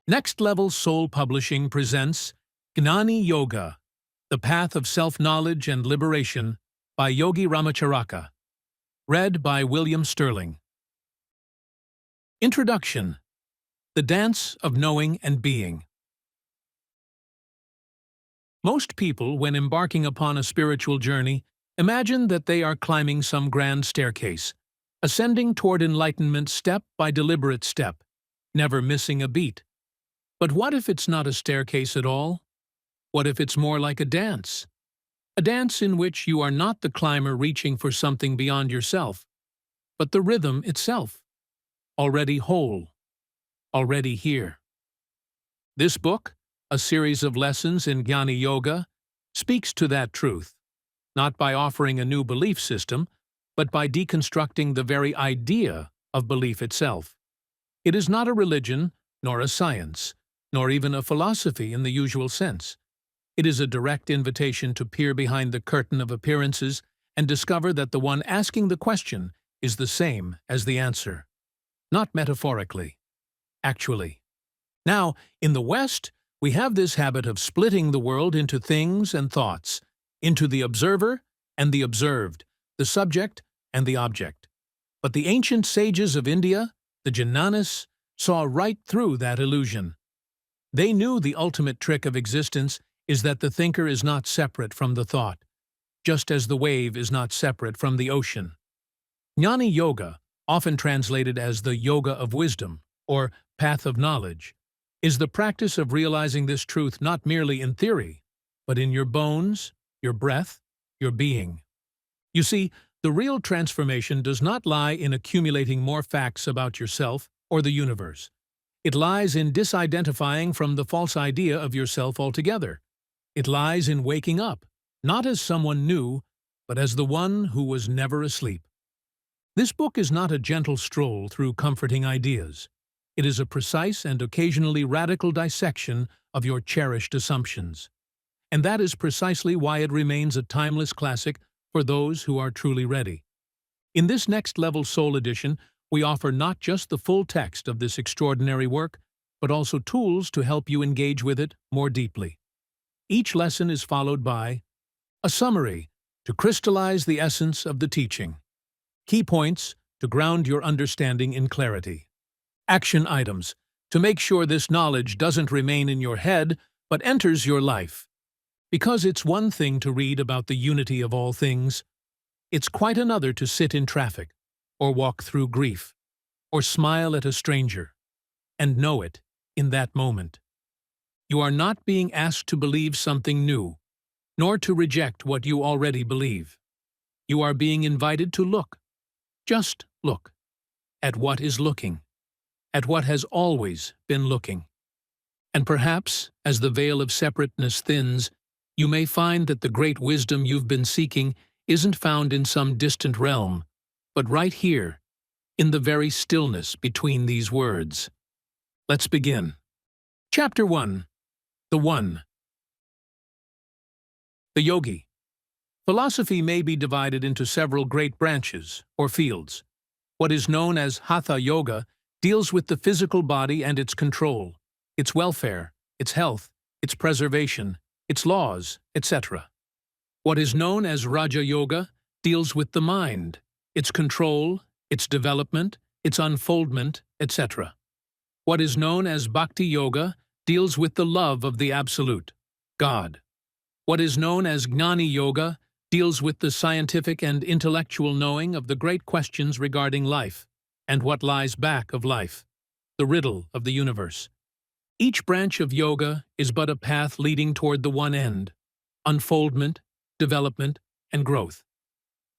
Next Level Soul Publishing presents Gnani Yoga, The Path of Self-Knowledge and Liberation by Yogi Ramacharaka. Read by William Sterling. Introduction: The Dance of Knowing and Being. Most people, when embarking upon a spiritual journey, imagine that they are climbing some grand staircase, ascending toward enlightenment step by deliberate step, never missing a beat. But what if it's not a staircase at all? What if it's more like a dance? A dance in which you are not the climber reaching for something beyond yourself, but the rhythm itself, already whole, already here. This book, a series of lessons in Gnani Yoga, speaks to that truth, not by offering a new belief system, but by deconstructing the very idea of belief itself. It is not a religion, nor a science, nor even a philosophy in the usual sense. It is a direct invitation to peer behind the curtain of appearances and discover that the one asking the question is the same as the answer. Not metaphorically, actually. Now, in the West, we have this habit of splitting the world into things and thoughts, into the observer and the observed, the subject and the object. But the ancient sages of India, the Jnanis, saw right through that illusion. They knew the ultimate trick of existence is that the thinker is not separate from the thought, just as the wave is not separate from the ocean. Gnani Yoga, often translated as the Yoga of Wisdom, or Path of Knowledge, is the practice of realizing this truth not merely in theory, but in your bones, your breath, your being. You see, the real transformation does not lie in accumulating more facts about yourself or the universe. It lies in disidentifying from the false idea of yourself altogether. It lies in waking up, not as someone new, but as the one who was never asleep. This book is not a gentle stroll through comforting ideas. It is a precise and occasionally radical dissection of your cherished assumptions. And that is precisely why it remains a timeless classic for those who are truly ready. In this Next Level Soul edition, we offer not just the full text of this extraordinary work, but also tools to help you engage with it more deeply. Each lesson is followed by a summary to crystallize the essence of the teaching, key points to ground your understanding in clarity, action items to make sure this knowledge doesn't remain in your head but enters your life. Because it's one thing to read about the unity of all things, it's quite another to sit in traffic, or walk through grief, or smile at a stranger, and know it in that moment. You are not being asked to believe something new, nor to reject what you already believe. You are being invited to look, just look, at what is looking, at what has always been looking. And perhaps, as the veil of separateness thins, you may find that the great wisdom you've been seeking isn't found in some distant realm, but right here, in the very stillness between these words. Let's begin. Chapter 1. The One. The Yogi. Philosophy may be divided into several great branches, or fields. What is known as Hatha Yoga deals with the physical body and its control, its welfare, its health, its preservation, its laws, etc. What is known as Raja Yoga deals with the mind, its control, its development, its unfoldment, etc. What is known as Bhakti Yoga deals with the love of the Absolute, God. What is known as Gnani Yoga deals with the scientific and intellectual knowing of the great questions regarding life and what lies back of life, the riddle of the universe. Each branch of yoga is but a path leading toward the one end, unfoldment, development, and growth.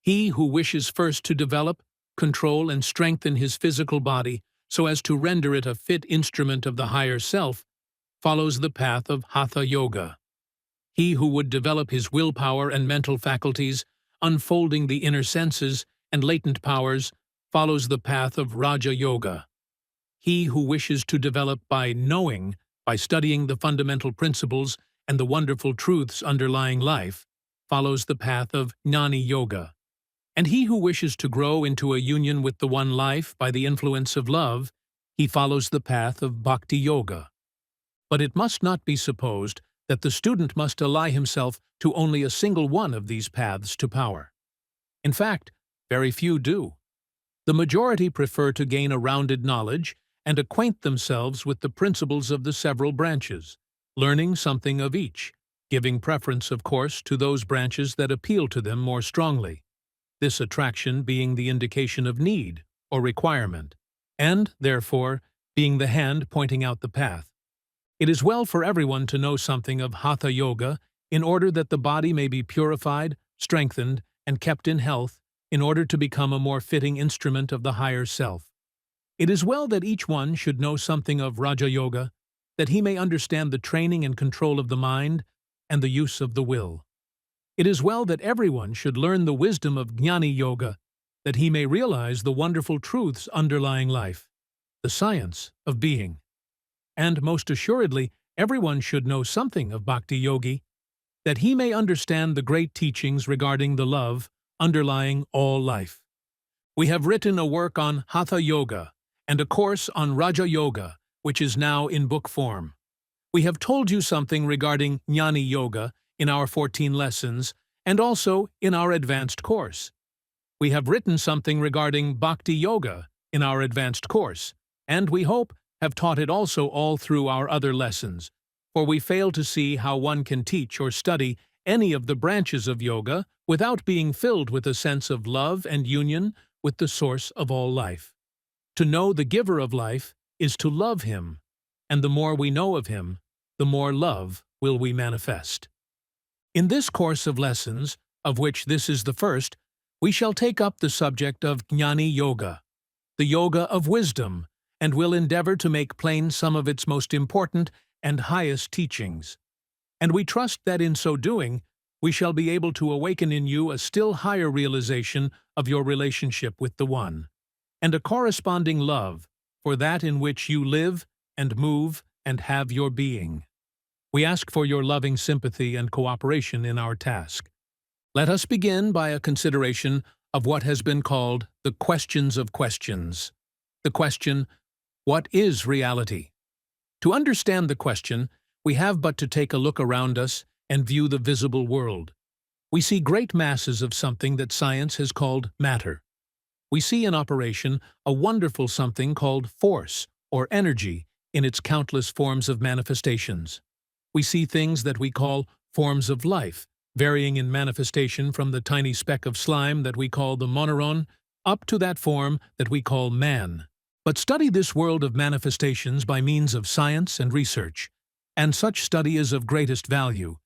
He who wishes first to develop, control, and strengthen his physical body so as to render it a fit instrument of the higher self follows the path of Hatha Yoga. He who would develop his willpower and mental faculties, unfolding the inner senses and latent powers, follows the path of Raja Yoga. He who wishes to develop by knowing, by studying the fundamental principles and the wonderful truths underlying life, follows the path of Gnani Yoga. And he who wishes to grow into a union with the one life by the influence of love, he follows the path of Bhakti Yoga. But it must not be supposed that the student must ally himself to only a single one of these paths to power. In fact, very few do. The majority prefer to gain a rounded knowledge and acquaint themselves with the principles of the several branches, learning something of each, giving preference, of course, to those branches that appeal to them more strongly, this attraction being the indication of need or requirement, and, therefore, being the hand pointing out the path. It is well for everyone to know something of Hatha Yoga in order that the body may be purified, strengthened, and kept in health in order to become a more fitting instrument of the higher self. It is well that each one should know something of Raja Yoga, that he may understand the training and control of the mind and the use of the will. It is well that everyone should learn the wisdom of Gnani Yoga, that he may realize the wonderful truths underlying life, the science of being. And most assuredly, everyone should know something of Bhakti Yogi, that he may understand the great teachings regarding the love underlying all life. We have written a work on Hatha Yoga and a course on Raja Yoga, which is now in book form. We have told you something regarding Gnani Yoga in our 14 lessons and also in our advanced course. We have written something regarding Bhakti Yoga in our advanced course, and we hope have taught it also all through our other lessons, for we fail to see how one can teach or study any of the branches of yoga without being filled with a sense of love and union with the source of all life. To know the giver of life is to love him, and the more we know of him, the more love will we manifest. In this course of lessons, of which this is the first, we shall take up the subject of Gnani Yoga, the yoga of wisdom, and will endeavor to make plain some of its most important and highest teachings. And we trust that in so doing, we shall be able to awaken in you a still higher realization of your relationship with the One, and a corresponding love for that in which you live and move and have your being. We ask for your loving sympathy and cooperation in our task. Let us begin by a consideration of what has been called the questions of questions. The question, what is reality? To understand the question, we have but to take a look around us and view the visible world. We see great masses of something that science has called matter. We see in operation a wonderful something called force or energy in its countless forms of manifestations. We see things that we call forms of life, varying in manifestation from the tiny speck of slime that we call the moneron up to that form that we call man. But study this world of manifestations by means of science and research, and such study is of greatest value.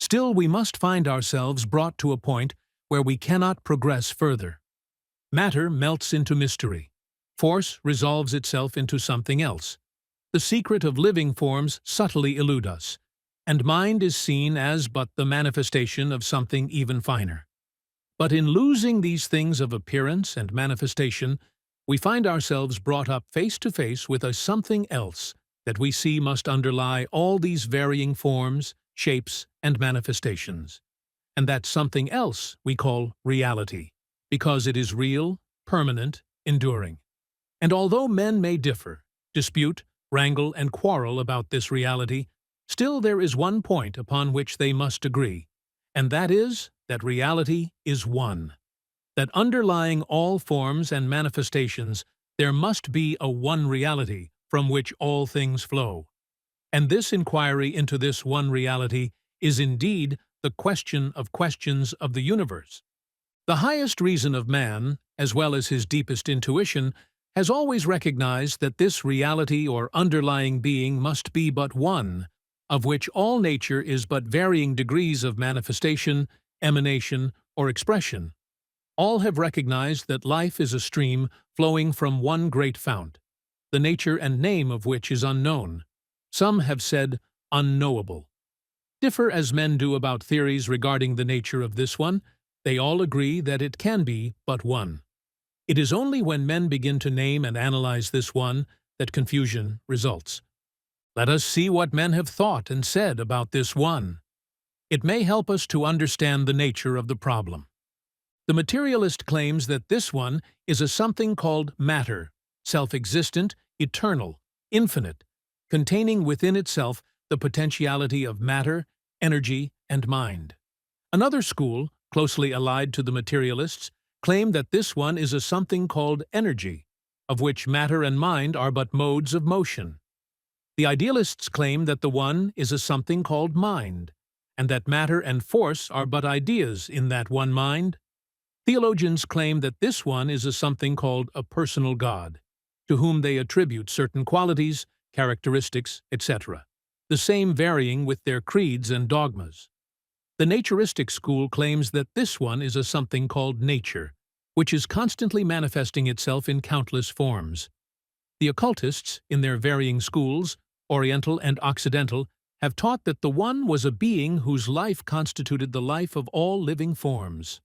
Still, we must find ourselves brought to a point where we cannot progress further. Matter melts into mystery. Force resolves itself into something else. The secret of living forms subtly elude us, and mind is seen as but the manifestation of something even finer. But in losing these things of appearance and manifestation, we find ourselves brought up face to face with a something else that we see must underlie all these varying forms, shapes, and manifestations. And that something else we call reality, because it is real, permanent, enduring. And although men may differ, dispute, wrangle, and quarrel about this reality, still there is one point upon which they must agree, and that is that reality is one. That underlying all forms and manifestations, there must be a one reality from which all things flow. And this inquiry into this one reality is indeed the question of questions of the universe. The highest reason of man, as well as his deepest intuition, has always recognized that this reality or underlying being must be but one, of which all nature is but varying degrees of manifestation, emanation, or expression. All have recognized that life is a stream flowing from one great fount, the nature and name of which is unknown. Some have said unknowable. Differ as men do about theories regarding the nature of this one, they all agree that it can be but one. It is only when men begin to name and analyze this one that confusion results. Let us see what men have thought and said about this one. It may help us to understand the nature of the problem. The materialist claims that this one is a something called matter, self-existent, eternal, infinite, containing within itself the potentiality of matter, energy, and mind. Another school, closely allied to the materialists, claim that this one is a something called energy, of which matter and mind are but modes of motion. The idealists claim that the one is a something called mind, and that matter and force are but ideas in that one mind. Theologians claim that this one is a something called a personal God, to whom they attribute certain qualities, characteristics, etc., the same varying with their creeds and dogmas. The naturistic school claims that this one is a something called nature, which is constantly manifesting itself in countless forms. The occultists, in their varying schools, Oriental and Occidental, have taught that the One was a being whose life constituted the life of all living forms.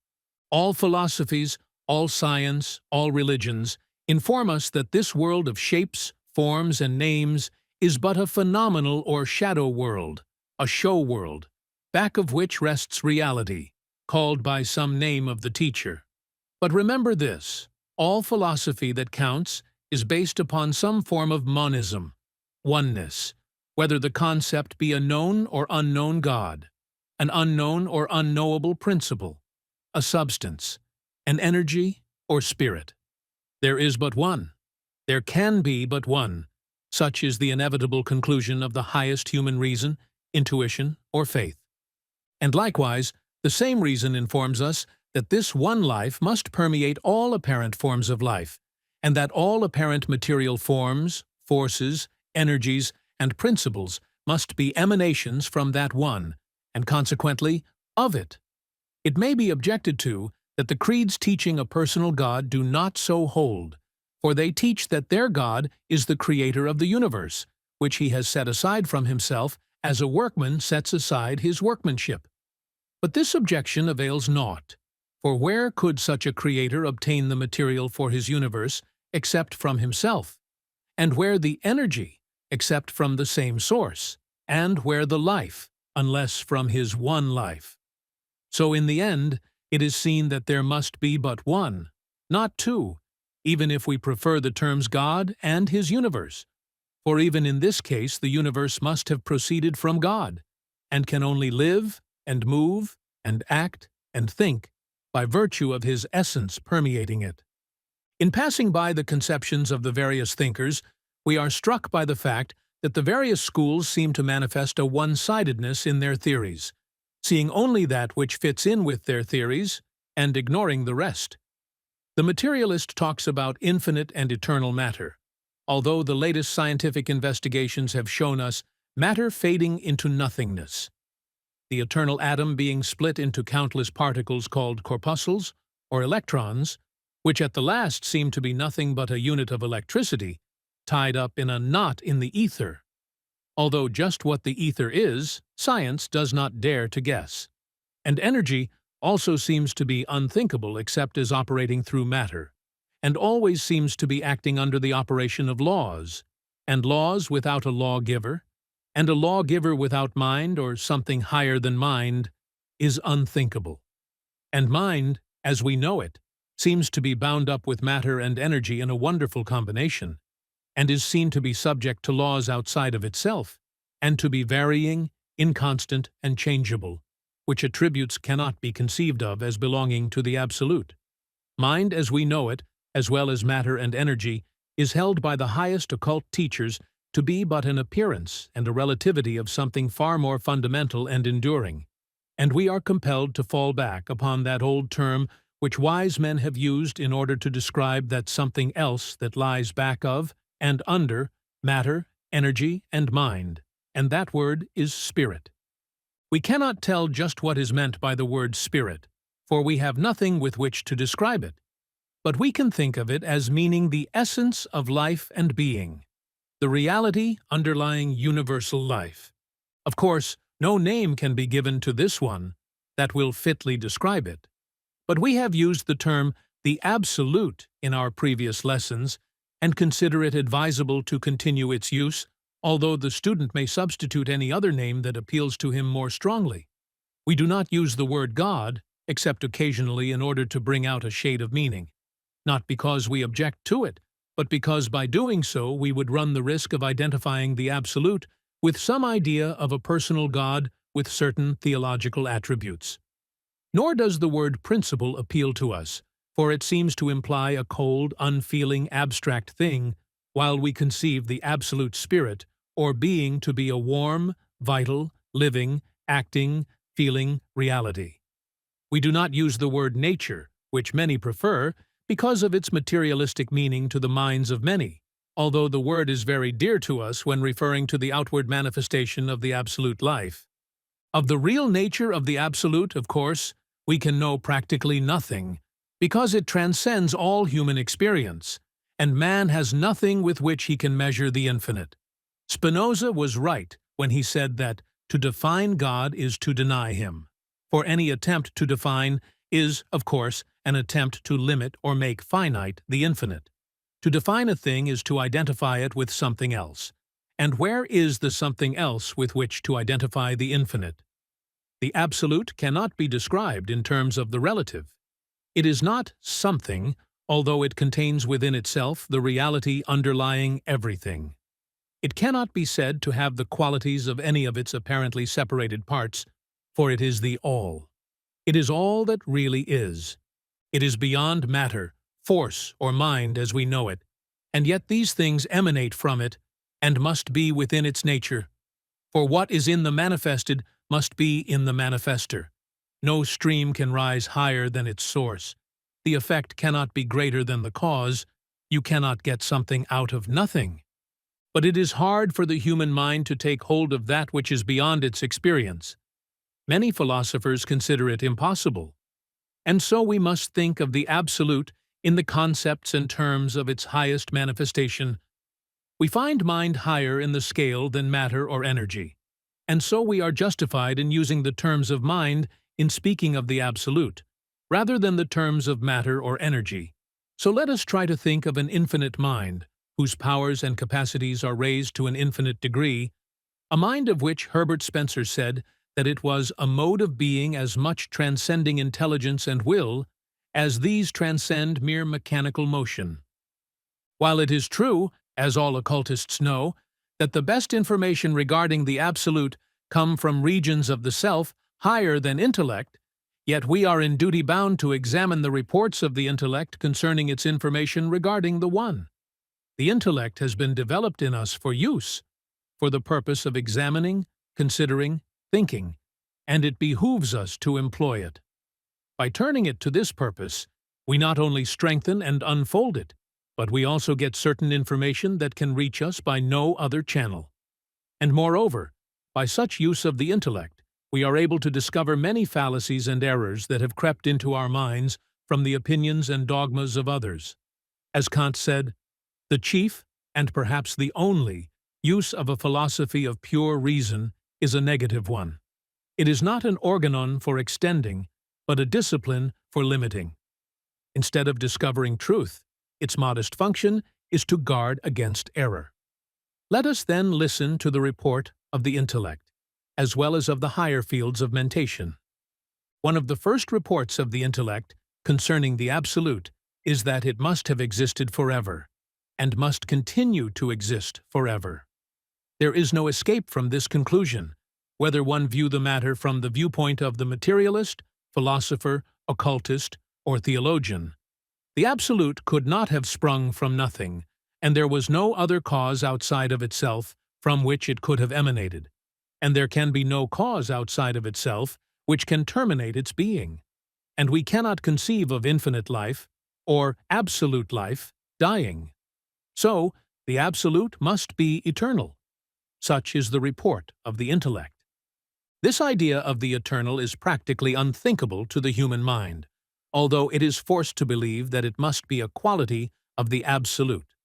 All philosophies, all science, all religions inform us that this world of shapes, forms, and names is but a phenomenal or shadow world, a show world, back of which rests reality, called by some name of the teacher. But remember this, all philosophy that counts is based upon some form of monism, oneness, whether the concept be a known or unknown God, an unknown or unknowable principle, a substance, an energy or spirit. There is but one. There can be but one. Such is the inevitable conclusion of the highest human reason, intuition, or faith. And likewise, the same reason informs us that this one life must permeate all apparent forms of life, and that all apparent material forms, forces, energies, and principles must be emanations from that one, and consequently, of it. It may be objected to that the creeds teaching a personal God do not so hold, for they teach that their God is the creator of the universe, which he has set aside from himself as a workman sets aside his workmanship. But this objection avails naught, for where could such a creator obtain the material for his universe except from himself, and where the energy except from the same source, and where the life unless from his one life? So in the end, it is seen that there must be but one, not two, even if we prefer the terms God and his universe. For even in this case the universe must have proceeded from God, and can only live and move and act and think by virtue of his essence permeating it. In passing by the conceptions of the various thinkers, we are struck by the fact that the various schools seem to manifest a one-sidedness in their theories, seeing only that which fits in with their theories and ignoring the rest. The materialist talks about infinite and eternal matter, although the latest scientific investigations have shown us matter fading into nothingness, the eternal atom being split into countless particles called corpuscles, or electrons, which at the last seem to be nothing but a unit of electricity, tied up in a knot in the ether. Although just what the ether is, science does not dare to guess. And energy also seems to be unthinkable except as operating through matter, and always seems to be acting under the operation of laws, and laws without a lawgiver, and a lawgiver without mind or something higher than mind, is unthinkable. And mind, as we know it, seems to be bound up with matter and energy in a wonderful combination, and is seen to be subject to laws outside of itself, and to be varying, inconstant, and changeable, which attributes cannot be conceived of as belonging to the absolute. Mind as we know it, as well as matter and energy, is held by the highest occult teachers to be but an appearance and a relativity of something far more fundamental and enduring, and we are compelled to fall back upon that old term which wise men have used in order to describe that something else that lies back of and under matter, energy, and mind, and that word is spirit. We cannot tell just what is meant by the word spirit, for we have nothing with which to describe it, but we can think of it as meaning the essence of life and being, the reality underlying universal life. Of course, no name can be given to this one that will fitly describe it, but we have used the term the absolute in our previous lessons and consider it advisable to continue its use, although the student may substitute any other name that appeals to him more strongly. We do not use the word God, except occasionally in order to bring out a shade of meaning, not because we object to it, but because by doing so we would run the risk of identifying the Absolute with some idea of a personal God with certain theological attributes. Nor does the word principle appeal to us, for it seems to imply a cold, unfeeling, abstract thing, while we conceive the absolute spirit or being to be a warm, vital, living, acting, feeling reality. We do not use the word nature, which many prefer, because of its materialistic meaning to the minds of many, although the word is very dear to us when referring to the outward manifestation of the absolute life. Of the real nature of the absolute, of course, we can know practically nothing, because it transcends all human experience, and man has nothing with which he can measure the infinite. Spinoza was right when he said that to define God is to deny him, for any attempt to define is, of course, an attempt to limit or make finite the infinite. To define a thing is to identify it with something else. And where is the something else with which to identify the infinite? The absolute cannot be described in terms of the relative. It is not something, although it contains within itself the reality underlying everything. It cannot be said to have the qualities of any of its apparently separated parts, for it is the all. It is all that really is. It is beyond matter, force, or mind as we know it, and yet these things emanate from it and must be within its nature. For what is in the manifested must be in the manifester. No stream can rise higher than its source. The effect cannot be greater than the cause. You cannot get something out of nothing. But it is hard for the human mind to take hold of that which is beyond its experience. Many philosophers consider it impossible. And so we must think of the absolute in the concepts and terms of its highest manifestation. We find mind higher in the scale than matter or energy, and so we are justified in using the terms of mind in speaking of the absolute, rather than the terms of matter or energy. So let us try to think of an infinite mind, whose powers and capacities are raised to an infinite degree, a mind of which Herbert Spencer said that it was a mode of being as much transcending intelligence and will as these transcend mere mechanical motion. While it is true, as all occultists know, that the best information regarding the absolute come from regions of the self higher than intellect, yet we are in duty bound to examine the reports of the intellect concerning its information regarding the One. The intellect has been developed in us for use, for the purpose of examining, considering, thinking, and it behooves us to employ it. By turning it to this purpose, we not only strengthen and unfold it, but we also get certain information that can reach us by no other channel. And moreover, by such use of the intellect, we are able to discover many fallacies and errors that have crept into our minds from the opinions and dogmas of others. As Kant said, the chief, and perhaps the only, use of a philosophy of pure reason is a negative one. It is not an organon for extending, but a discipline for limiting. Instead of discovering truth, its modest function is to guard against error. Let us then listen to the report of the intellect, as well as of the higher fields of mentation. One of the first reports of the intellect concerning the absolute is that it must have existed forever, and must continue to exist forever. There is no escape from this conclusion, whether one view the matter from the viewpoint of the materialist, philosopher, occultist, or theologian. The absolute could not have sprung from nothing, and there was no other cause outside of itself from which it could have emanated, and there can be no cause outside of itself which can terminate its being. And we cannot conceive of infinite life, or absolute life, dying. So, the absolute must be eternal. Such is the report of the intellect. This idea of the eternal is practically unthinkable to the human mind, although it is forced to believe that it must be a quality of the absolute.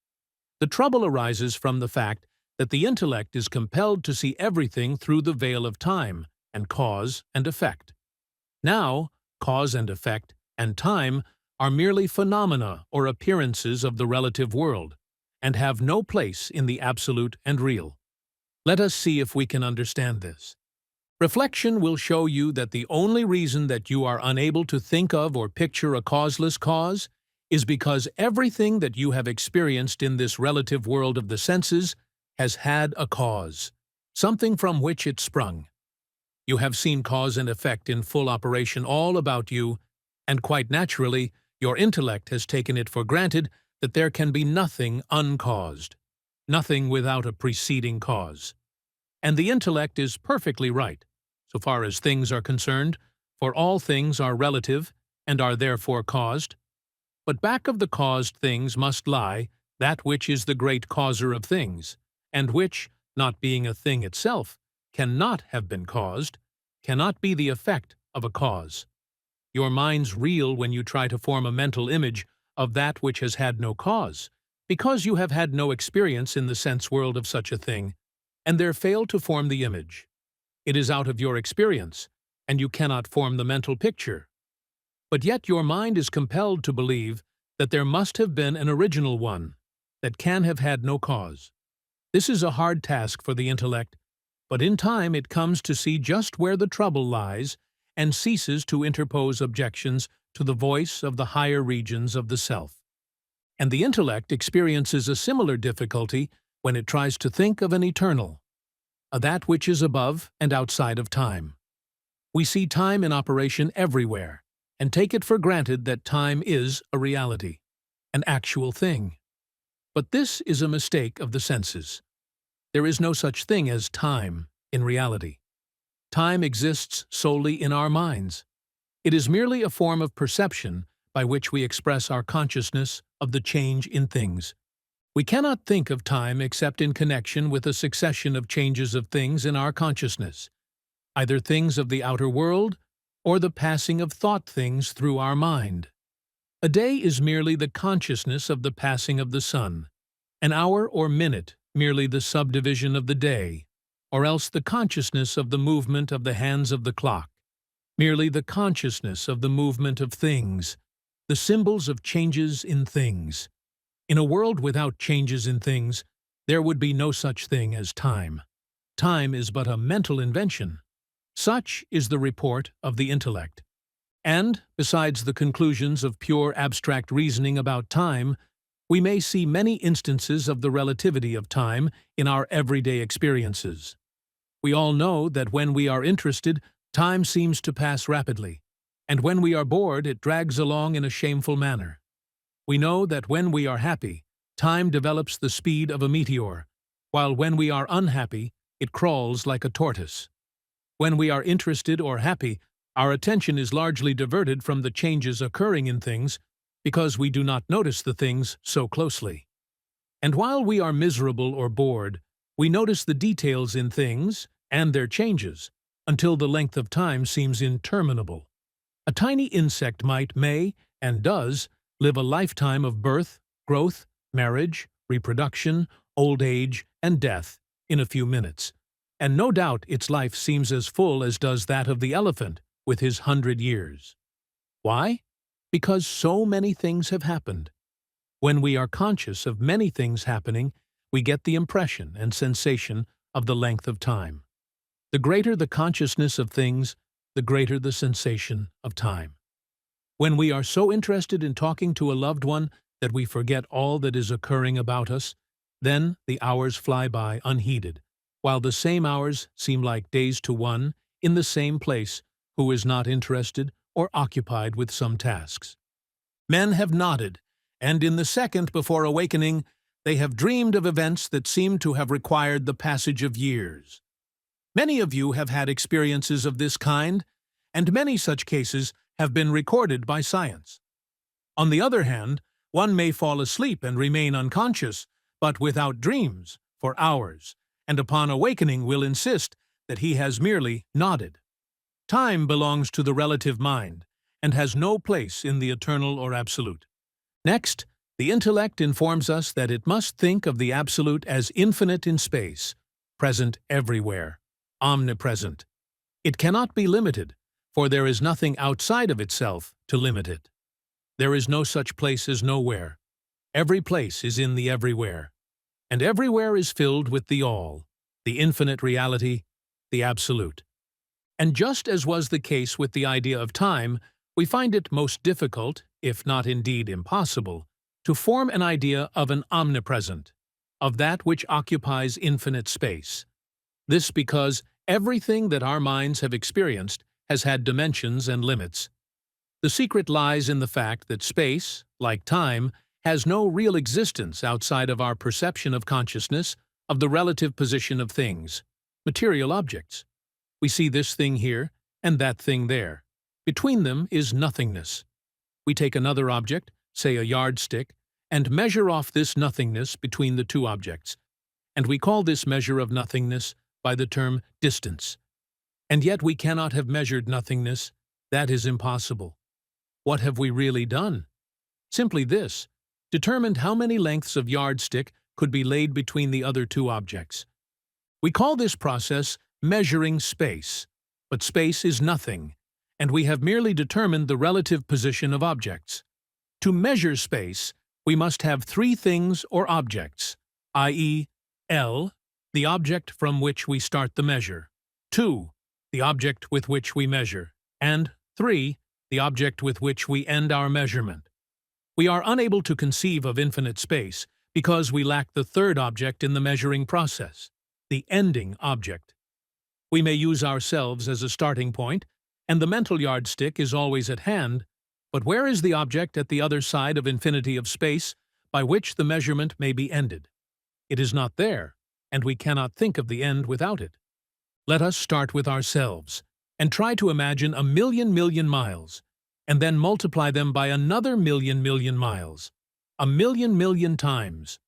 The trouble arises from the fact that the intellect is compelled to see everything through the veil of time and cause and effect. Now, cause and effect and time are merely phenomena or appearances of the relative world, and have no place in the absolute and real. Let us see if we can understand this. Reflection will show you that the only reason that you are unable to think of or picture a causeless cause is because everything that you have experienced in this relative world of the senses has had a cause, something from which it sprung. You have seen cause and effect in full operation all about you, and quite naturally, your intellect has taken it for granted that there can be nothing uncaused, nothing without a preceding cause. And the intellect is perfectly right, so far as things are concerned, for all things are relative and are therefore caused. But back of the caused things must lie that which is the great causer of things, and which, not being a thing itself, cannot have been caused, cannot be the effect of a cause. Your minds reel when you try to form a mental image of that which has had no cause, because you have had no experience in the sense world of such a thing, and there fail to form the image. It is out of your experience, and you cannot form the mental picture. But yet your mind is compelled to believe that there must have been an original one, that can have had no cause. This is a hard task for the intellect, but in time it comes to see just where the trouble lies and ceases to interpose objections to the voice of the higher regions of the self. And the intellect experiences a similar difficulty when it tries to think of an eternal, a that which is above and outside of time. We see time in operation everywhere, and take it for granted that time is a reality, an actual thing. But this is a mistake of the senses. There is no such thing as time in reality. Time exists solely in our minds. It is merely a form of perception by which we express our consciousness of the change in things. We cannot think of time except in connection with a succession of changes of things in our consciousness, either things of the outer world or the passing of thought things through our mind. A day is merely the consciousness of the passing of the sun, an hour or minute merely the subdivision of the day, or else the consciousness of the movement of the hands of the clock, merely the consciousness of the movement of things, the symbols of changes in things. In a world without changes in things, there would be no such thing as time. Time is but a mental invention. Such is the report of the intellect. And, besides the conclusions of pure abstract reasoning about time, we may see many instances of the relativity of time in our everyday experiences. We all know that when we are interested, time seems to pass rapidly, and when we are bored, it drags along in a shameful manner. We know that when we are happy, time develops the speed of a meteor, while when we are unhappy, it crawls like a tortoise. When we are interested or happy, our attention is largely diverted from the changes occurring in things because we do not notice the things so closely. And while we are miserable or bored, we notice the details in things and their changes until the length of time seems interminable. A tiny insect may, and does, live a lifetime of birth, growth, marriage, reproduction, old age, and death in a few minutes. And no doubt its life seems as full as does that of the elephant with his 100 years. Why? Because so many things have happened. When we are conscious of many things happening, we get the impression and sensation of the length of time. The greater the consciousness of things, the greater the sensation of time. When we are so interested in talking to a loved one that we forget all that is occurring about us, then the hours fly by unheeded, while the same hours seem like days to one in the same place who is not interested or occupied with some tasks. Men have nodded, and in the second before awakening, they have dreamed of events that seem to have required the passage of years. Many of you have had experiences of this kind, and many such cases have been recorded by science. On the other hand, one may fall asleep and remain unconscious, but without dreams, for hours, and upon awakening will insist that he has merely nodded. Time belongs to the relative mind, and has no place in the eternal or absolute. Next, the intellect informs us that it must think of the absolute as infinite in space, present everywhere, omnipresent. It cannot be limited, for there is nothing outside of itself to limit it. There is no such place as nowhere. Every place is in the everywhere, and everywhere is filled with the all, the infinite reality, the absolute. And just as was the case with the idea of time, we find it most difficult, if not indeed impossible, to form an idea of an omnipresent, of that which occupies infinite space. This because everything that our minds have experienced has had dimensions and limits. The secret lies in the fact that space, like time, has no real existence outside of our perception of consciousness of the relative position of things, material objects. We see this thing here and that thing there. Between them is nothingness. We take another object, say a yardstick, and measure off this nothingness between the two objects, and we call this measure of nothingness by the term distance. And yet we cannot have measured nothingness. That is impossible. What have we really done? Simply this: determined how many lengths of yardstick could be laid between the other two objects. We call this process measuring space, but space is nothing, and we have merely determined the relative position of objects. To measure space, we must have three things or objects, i.e., L, the object from which we start the measure, 2, the object with which we measure, and 3, the object with which we end our measurement. We are unable to conceive of infinite space because we lack the third object in the measuring process, the ending object. We may use ourselves as a starting point, and the mental yardstick is always at hand, but where is the object at the other side of infinity of space by which the measurement may be ended? It is not there, and we cannot think of the end without it. Let us start with ourselves, and try to imagine 1,000,000 miles, and then multiply them by another 1,000,000 miles, 1,000,000,000 times.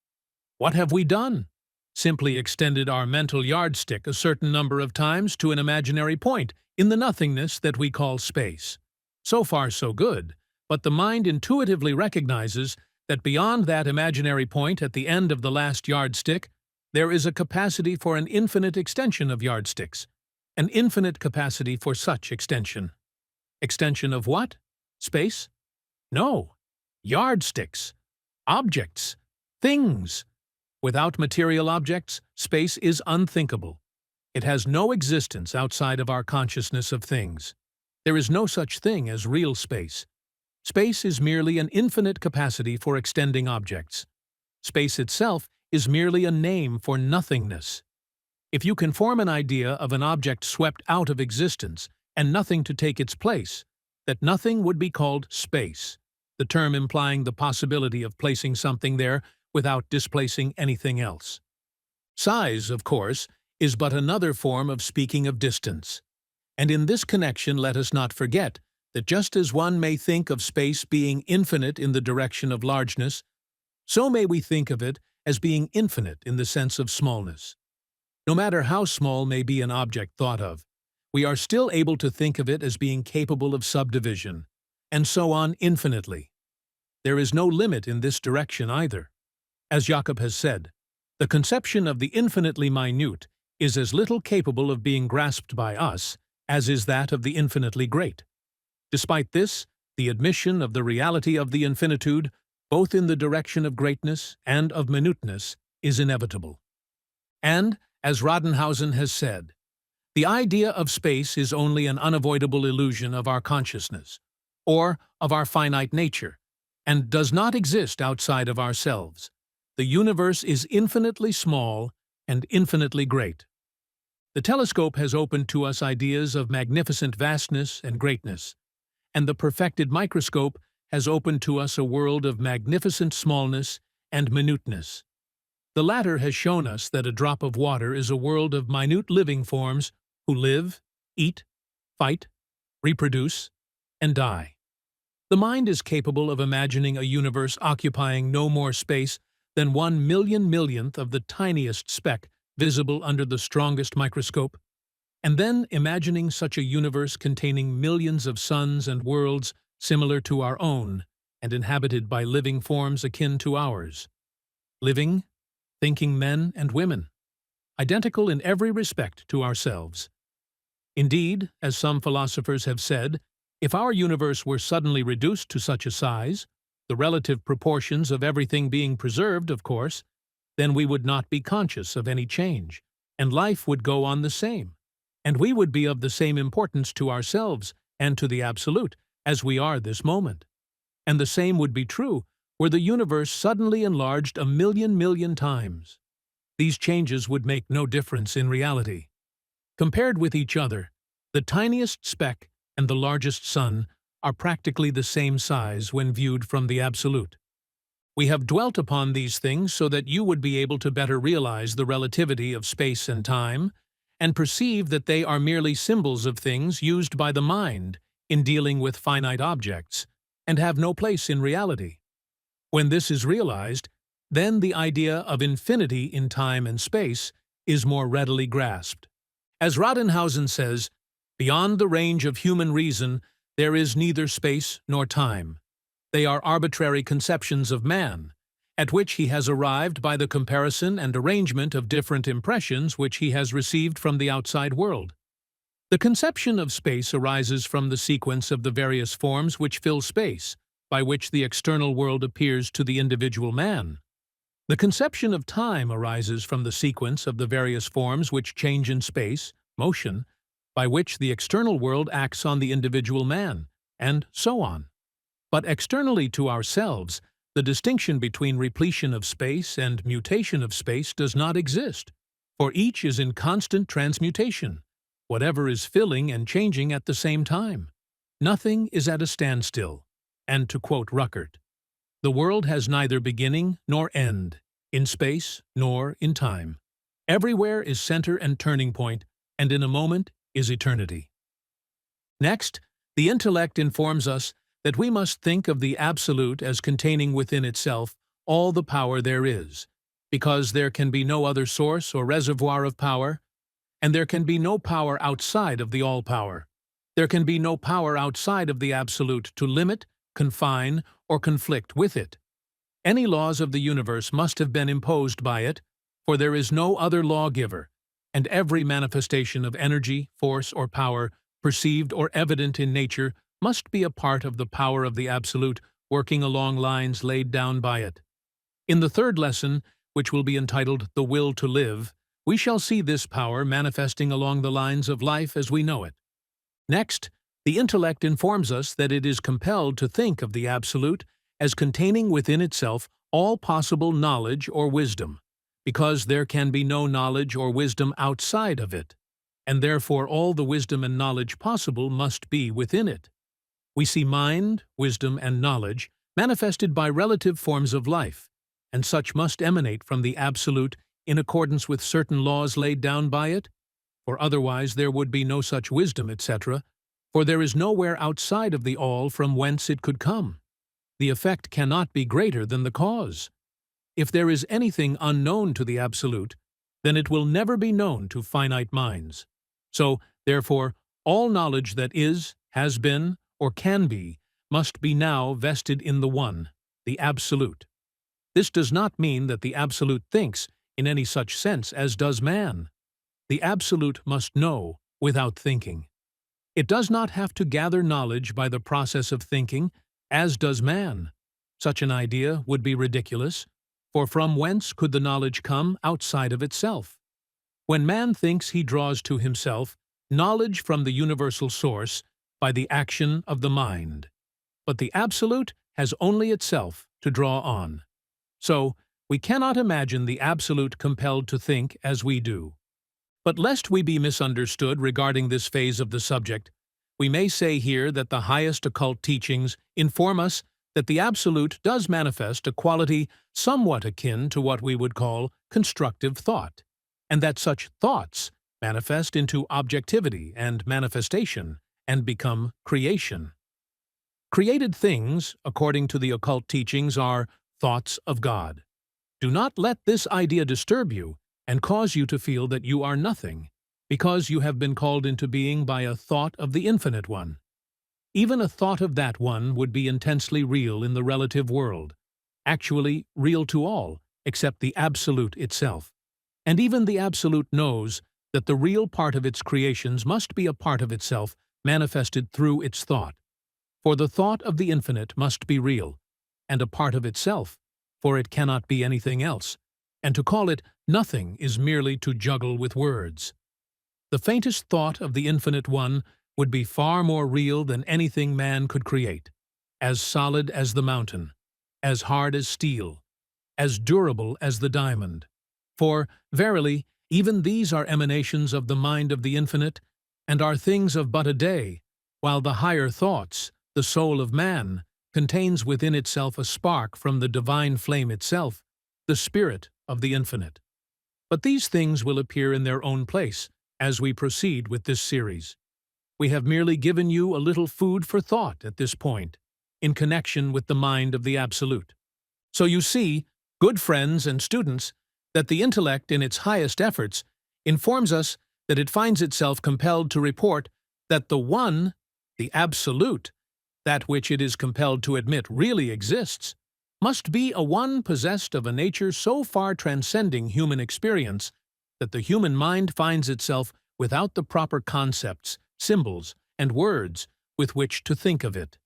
What have we done? Simply extended our mental yardstick a certain number of times to an imaginary point in the nothingness that we call space. So far so good, but the mind intuitively recognizes that beyond that imaginary point at the end of the last yardstick, there is a capacity for an infinite extension of yardsticks, an infinite capacity for such extension. Extension of what? Space? No. Yardsticks. Objects. Things. Without material objects, space is unthinkable. It has no existence outside of our consciousness of things. There is no such thing as real space. Space is merely an infinite capacity for extending objects. Space itself is merely a name for nothingness. If you can form an idea of an object swept out of existence and nothing to take its place, that nothing would be called space, the term implying the possibility of placing something there without displacing anything else. Size, of course, is but another form of speaking of distance. And in this connection let us not forget that just as one may think of space being infinite in the direction of largeness, so may we think of it as being infinite in the sense of smallness. No matter how small may be an object thought of, we are still able to think of it as being capable of subdivision, and so on infinitely. There is no limit in this direction either. As Jacob has said, the conception of the infinitely minute is as little capable of being grasped by us as is that of the infinitely great. Despite this, the admission of the reality of the infinitude, both in the direction of greatness and of minuteness, is inevitable. And, as Rodenhausen has said, the idea of space is only an unavoidable illusion of our consciousness, or of our finite nature, and does not exist outside of ourselves. The universe is infinitely small and infinitely great. The telescope has opened to us ideas of magnificent vastness and greatness, and the perfected microscope has opened to us a world of magnificent smallness and minuteness. The latter has shown us that a drop of water is a world of minute living forms who live, eat, fight, reproduce, and die. The mind is capable of imagining a universe occupying no more space than 1/1,000,000,000th of the tiniest speck visible under the strongest microscope, and then imagining such a universe containing millions of suns and worlds similar to our own and inhabited by living forms akin to ours. Living, thinking men and women, identical in every respect to ourselves. Indeed, as some philosophers have said, if our universe were suddenly reduced to such a size, the relative proportions of everything being preserved, of course, then we would not be conscious of any change, and life would go on the same, and we would be of the same importance to ourselves and to the Absolute as we are this moment. And the same would be true were the universe suddenly enlarged a million times. These changes would make no difference in reality. Compared with each other, the tiniest speck and the largest sun are practically the same size when viewed from the absolute. We have dwelt upon these things so that you would be able to better realize the relativity of space and time, and perceive that they are merely symbols of things used by the mind in dealing with finite objects, and have no place in reality. When this is realized, then the idea of infinity in time and space is more readily grasped. As Rodenhausen says, beyond the range of human reason, there is neither space nor time. They are arbitrary conceptions of man, at which he has arrived by the comparison and arrangement of different impressions which he has received from the outside world. The conception of space arises from the sequence of the various forms which fill space, by which the external world appears to the individual man. The conception of time arises from the sequence of the various forms which change in space, motion, by which the external world acts on the individual man, and so on. But externally to ourselves, the distinction between repletion of space and mutation of space does not exist, for each is in constant transmutation. Whatever is filling and changing at the same time. Nothing is at a standstill. And to quote Ruckert, the world has neither beginning nor end, in space nor in time. Everywhere is center and turning point, and in a moment is eternity. Next, the intellect informs us that we must think of the Absolute as containing within itself all the power there is, because there can be no other source or reservoir of power, and there can be no power outside of the All-Power. There can be no power outside of the Absolute to limit, confine, or conflict with it. Any laws of the universe must have been imposed by it, for there is no other lawgiver, and every manifestation of energy, force, or power, perceived or evident in nature, must be a part of the power of the Absolute, working along lines laid down by it. In the third lesson, which will be entitled The Will to Live, we shall see this power manifesting along the lines of life as we know it. Next, the intellect informs us that it is compelled to think of the Absolute as containing within itself all possible knowledge or wisdom, because there can be no knowledge or wisdom outside of it, and therefore all the wisdom and knowledge possible must be within it. We see mind, wisdom, and knowledge manifested by relative forms of life, and such must emanate from the Absolute in accordance with certain laws laid down by it, for otherwise there would be no such wisdom, etc., for there is nowhere outside of the All from whence it could come. The effect cannot be greater than the cause. If there is anything unknown to the Absolute, then it will never be known to finite minds. So, therefore, all knowledge that is, has been, or can be, must be now vested in the One, the Absolute. This does not mean that the Absolute thinks in any such sense as does man. The Absolute must know without thinking. It does not have to gather knowledge by the process of thinking, as does man. Such an idea would be ridiculous, for from whence could the knowledge come outside of itself? When man thinks, he draws to himself knowledge from the universal source by the action of the mind. But the Absolute has only itself to draw on. So, we cannot imagine the Absolute compelled to think as we do. But lest we be misunderstood regarding this phase of the subject, we may say here that the highest occult teachings inform us that the Absolute does manifest a quality somewhat akin to what we would call constructive thought, and that such thoughts manifest into objectivity and manifestation and become creation. Created things, according to the occult teachings, are thoughts of God. Do not let this idea disturb you and cause you to feel that you are nothing, because you have been called into being by a thought of the Infinite One. Even a thought of that One would be intensely real in the relative world, actually real to all, except the Absolute itself. And even the Absolute knows that the real part of its creations must be a part of itself manifested through its thought. For the thought of the Infinite must be real, and a part of itself, for it cannot be anything else, and to call it nothing is merely to juggle with words. The faintest thought of the Infinite One would be far more real than anything man could create. as solid as the mountain, as hard as steel, as durable as the diamond. For, verily, even these are emanations of the mind of the infinite, and are things of but a day, while the higher thoughts, the soul of man, contains within itself a spark from the divine flame itself, the spirit of the infinite. But these things will appear in their own place as we proceed with this series. We have merely given you a little food for thought at this point, in connection with the mind of the Absolute. So you see, good friends and students, that the intellect in its highest efforts informs us that it finds itself compelled to report that the One, the Absolute, that which it is compelled to admit really exists, must be a one possessed of a nature so far transcending human experience that the human mind finds itself without the proper concepts, symbols, and words with which to think of it.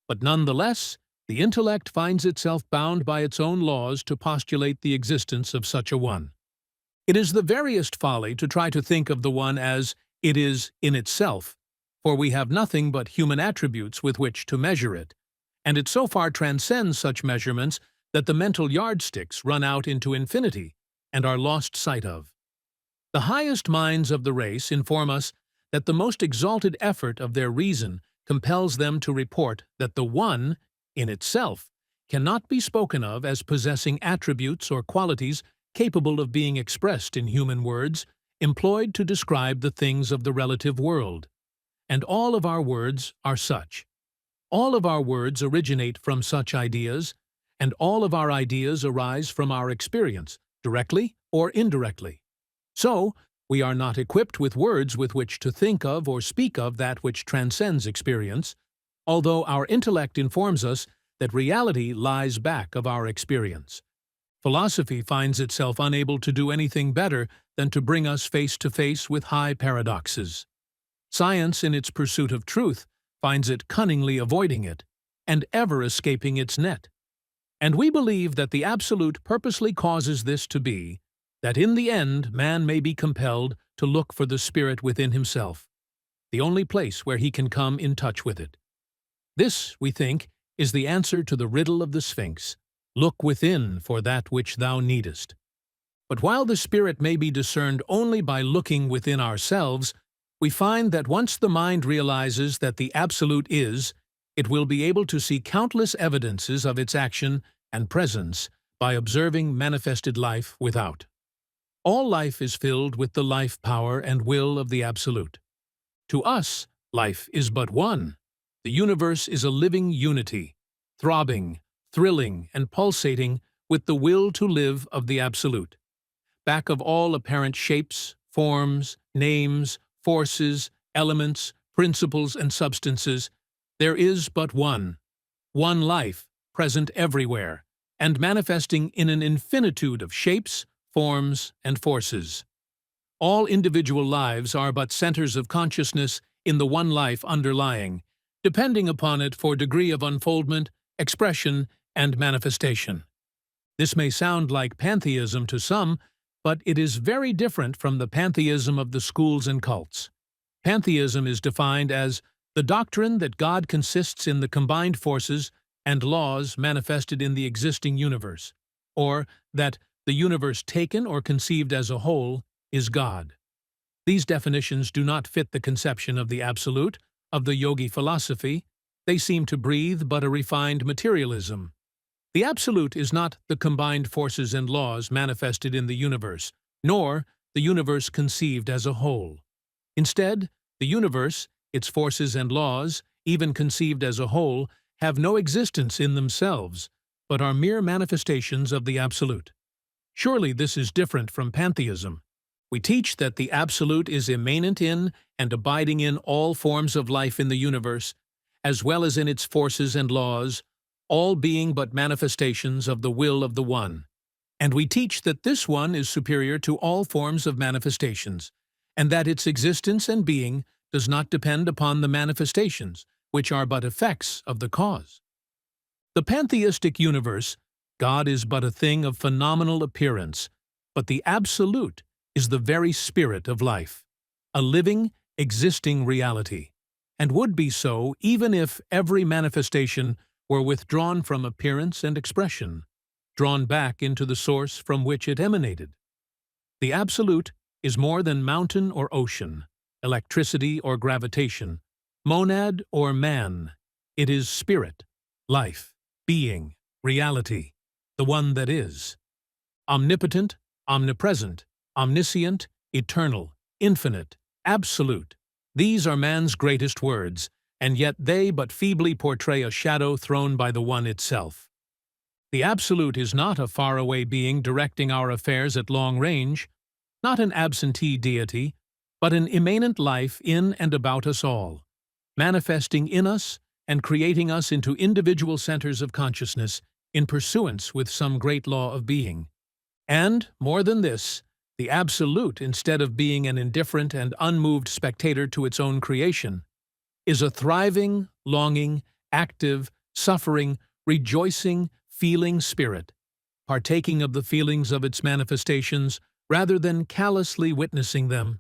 But nonetheless, the intellect finds itself bound by its own laws to postulate the existence of such a one. It is the veriest folly to try to think of the one as it is in itself, for we have nothing but human attributes with which to measure it, and it so far transcends such measurements that the mental yardsticks run out into infinity and are lost sight of. The highest minds of the race inform us that the most exalted effort of their reason compels them to report that the One, in itself, cannot be spoken of as possessing attributes or qualities capable of being expressed in human words, employed to describe the things of the relative world. And all of our words are such. All of our words originate from such ideas, and all of our ideas arise from our experience, directly or indirectly. So, we are not equipped with words with which to think of or speak of that which transcends experience, although our intellect informs us that reality lies back of our experience. Philosophy finds itself unable to do anything better than to bring us face to face with high paradoxes. Science, in its pursuit of truth, finds it cunningly avoiding it, and ever escaping its net. And we believe that the Absolute purposely causes this to be, that in the end man may be compelled to look for the spirit within himself, the only place where he can come in touch with it. This, we think, is the answer to the riddle of the Sphinx: look within for that which thou needest. But while the spirit may be discerned only by looking within ourselves, we find that once the mind realizes that the Absolute is, it will be able to see countless evidences of its action and presence by observing manifested life without. All life is filled with the life power and will of the Absolute. To us, life is but one. The universe is a living unity, throbbing, thrilling, and pulsating with the will to live of the Absolute. Back of all apparent shapes, forms, names, forces, elements, principles, and substances, there is but one life, present everywhere, and manifesting in an infinitude of shapes, forms, and forces. All individual lives are but centers of consciousness in the one life underlying, depending upon it for degree of unfoldment, expression, and manifestation. This may sound like pantheism to some, but it is very different from the pantheism of the schools and cults. Pantheism is defined as the doctrine that God consists in the combined forces and laws manifested in the existing universe, or that the universe taken or conceived as a whole is God. These definitions do not fit the conception of the Absolute, of the yogi philosophy. They seem to breathe but a refined materialism. The Absolute is not the combined forces and laws manifested in the universe, nor the universe conceived as a whole. Instead, the universe, its forces and laws, even conceived as a whole, have no existence in themselves, but are mere manifestations of the Absolute. Surely this is different from pantheism. We teach that the Absolute is immanent in and abiding in all forms of life in the universe, as well as in its forces and laws, all being but manifestations of the will of the One. And we teach that this One is superior to all forms of manifestations, and that its existence and being does not depend upon the manifestations, which are but effects of the cause. The pantheistic universe, God is but a thing of phenomenal appearance, but the Absolute is the very spirit of life, a living, existing reality, and would be so even if every manifestation were withdrawn from appearance and expression, drawn back into the source from which it emanated. The Absolute is more than mountain or ocean, electricity or gravitation, monad or man. It is spirit, life, being, reality, the one that is. Omnipotent, omnipresent, omniscient, eternal, infinite, absolute. These are man's greatest words, and yet they but feebly portray a shadow thrown by the One itself. The Absolute is not a faraway being directing our affairs at long range, not an absentee deity, but an immanent life in and about us all, manifesting in us and creating us into individual centers of consciousness in pursuance with some great law of being. And, more than this, the Absolute, instead of being an indifferent and unmoved spectator to its own creation, is a thriving, longing, active, suffering, rejoicing, feeling spirit, partaking of the feelings of its manifestations rather than callously witnessing them.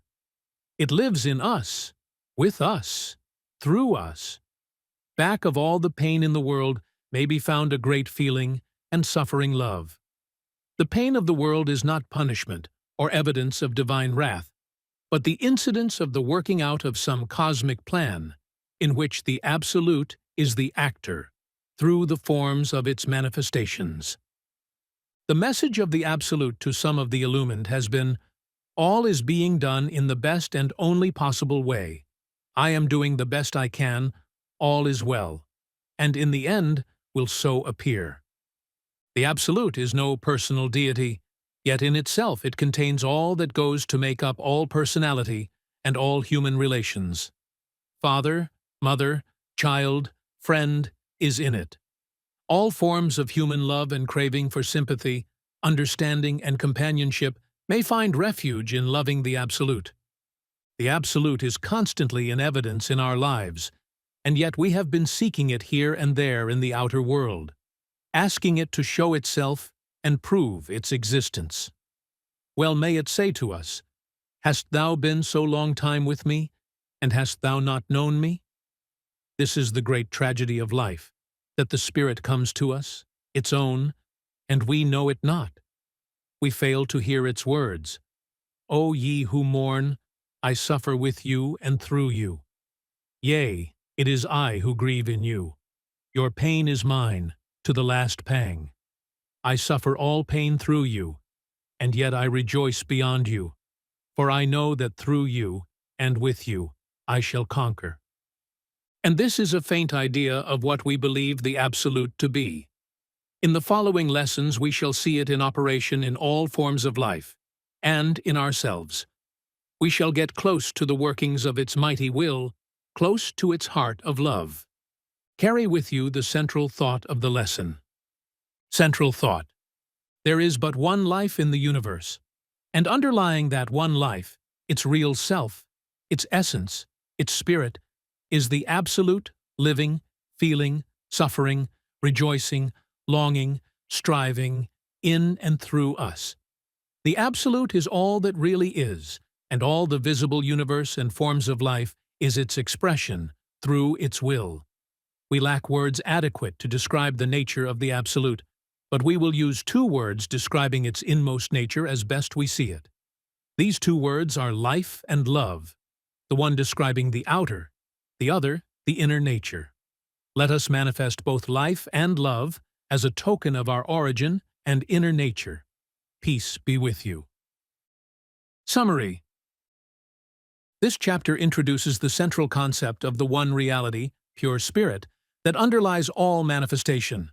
It lives in us, with us, through us. Back of all the pain in the world may be found a great feeling and suffering love. The pain of the world is not punishment or evidence of divine wrath, but the incidence of the working out of some cosmic plan, in which the Absolute is the actor, through the forms of its manifestations. The message of the Absolute to some of the illumined has been, "All is being done in the best and only possible way. I am doing the best I can, all is well, and in the end will so appear." The Absolute is no personal deity, yet in itself it contains all that goes to make up all personality and all human relations. Father, mother, child, friend is in it. All forms of human love and craving for sympathy, understanding, and companionship may find refuge in loving the Absolute. The Absolute is constantly in evidence in our lives, and yet we have been seeking it here and there in the outer world, asking it to show itself and prove its existence. Well may it say to us, "Hast thou been so long time with me, and hast thou not known me?" This is the great tragedy of life, that the Spirit comes to us, its own, and we know it not. We fail to hear its words. "O ye who mourn, I suffer with you and through you. Yea, it is I who grieve in you. Your pain is mine, to the last pang. I suffer all pain through you, and yet I rejoice beyond you, for I know that through you, and with you, I shall conquer." And this is a faint idea of what we believe the Absolute to be. In the following lessons we shall see it in operation in all forms of life, and in ourselves. We shall get close to the workings of its mighty will, close to its heart of love. Carry with you the central thought of the lesson. Central thought. There is but one life in the universe, and underlying that one life, its real self, its essence, its spirit, is the Absolute, living, feeling, suffering, rejoicing, longing, striving, in and through us. The Absolute is all that really is, and all the visible universe and forms of life is its expression, through its will. We lack words adequate to describe the nature of the Absolute, but we will use two words describing its inmost nature as best we see it. These two words are life and love, the one describing the outer, the other the inner nature. Let us manifest both life and love as a token of our origin and inner nature. Peace be with you. Summary. This chapter introduces the central concept of the one reality, pure spirit, that underlies all manifestation.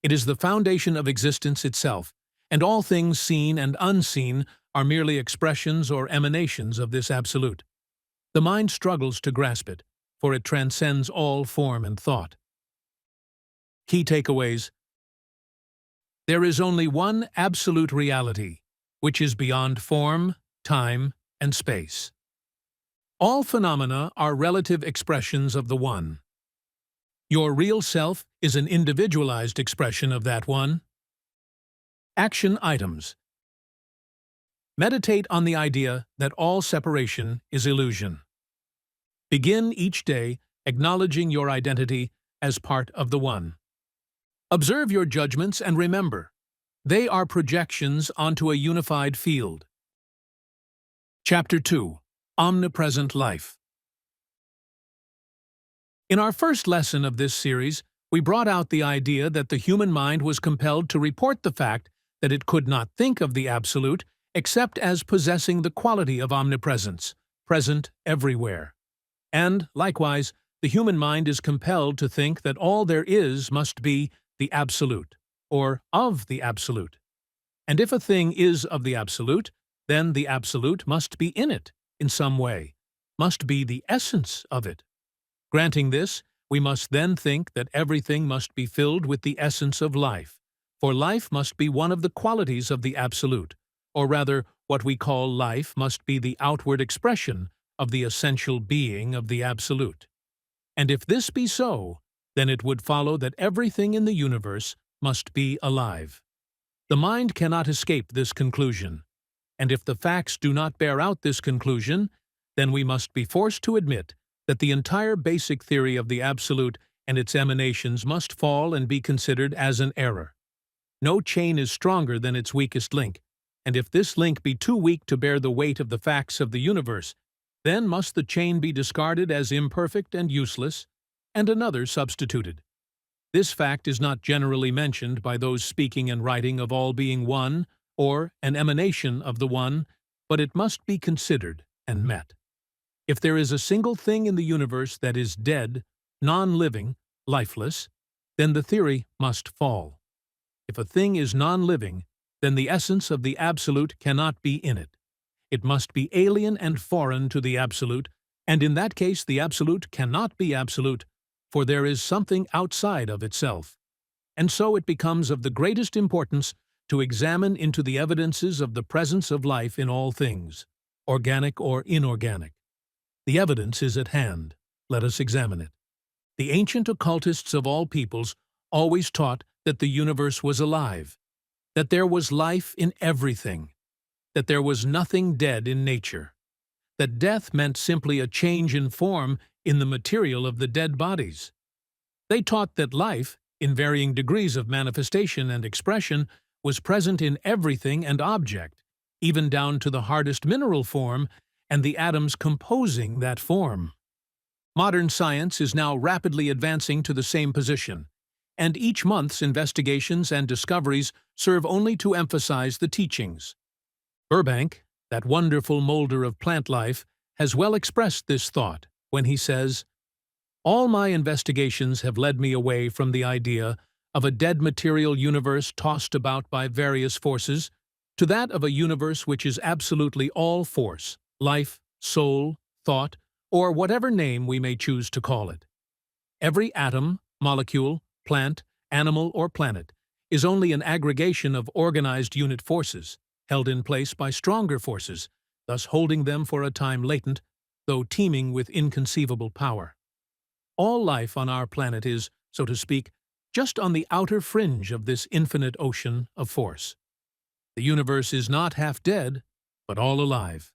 It is the foundation of existence itself, and all things seen and unseen are merely expressions or emanations of this Absolute. The mind struggles to grasp it, for it transcends all form and thought. Key takeaways. There is only one absolute reality, which is beyond form, time, and space. All phenomena are relative expressions of the One. Your real self is an individualized expression of that One. Action items. Meditate on the idea that all separation is illusion. Begin each day acknowledging your identity as part of the One. Observe your judgments and remember, they are projections onto a unified field. Chapter 2. Omnipresent Life. In our first lesson of this series, we brought out the idea that the human mind was compelled to report the fact that it could not think of the Absolute except as possessing the quality of omnipresence, present everywhere. And, likewise, the human mind is compelled to think that all there is must be the Absolute, or of the Absolute. And if a thing is of the Absolute, then the Absolute must be in it, in some way, must be the essence of it. Granting this, we must then think that everything must be filled with the essence of life, for life must be one of the qualities of the Absolute, or rather, what we call life must be the outward expression of the essential being of the Absolute. And if this be so, then it would follow that everything in the universe must be alive. The mind cannot escape this conclusion, and if the facts do not bear out this conclusion, then we must be forced to admit that the entire basic theory of the Absolute and its emanations must fall and be considered as an error. No chain is stronger than its weakest link, and if this link be too weak to bear the weight of the facts of the universe, then must the chain be discarded as imperfect and useless, and another substituted. This fact is not generally mentioned by those speaking and writing of all being one, or an emanation of the one, but it must be considered and met. If there is a single thing in the universe that is dead, non-living, lifeless, then the theory must fall. If a thing is non-living, then the essence of the Absolute cannot be in it. It must be alien and foreign to the Absolute, and in that case the Absolute cannot be absolute, for there is something outside of itself. And so it becomes of the greatest importance to examine into the evidences of the presence of life in all things, organic or inorganic. The evidence is at hand. Let us examine it. The ancient occultists of all peoples always taught that the universe was alive, that there was life in everything, that there was nothing dead in nature, that death meant simply a change in form in the material of the dead bodies. They taught that life, in varying degrees of manifestation and expression, was present in everything and object, even down to the hardest mineral form and the atoms composing that form. Modern science is now rapidly advancing to the same position, and each month's investigations and discoveries serve only to emphasize the teachings. Burbank, that wonderful molder of plant life, has well expressed this thought when he says, "All my investigations have led me away from the idea of a dead material universe tossed about by various forces to that of a universe which is absolutely all force, life, soul, thought, or whatever name we may choose to call it. Every atom, molecule, plant, animal, or planet is only an aggregation of organized unit forces, held in place by stronger forces, thus holding them for a time latent, though teeming with inconceivable power. All life on our planet is, so to speak, just on the outer fringe of this infinite ocean of force. The universe is not half dead, but all alive.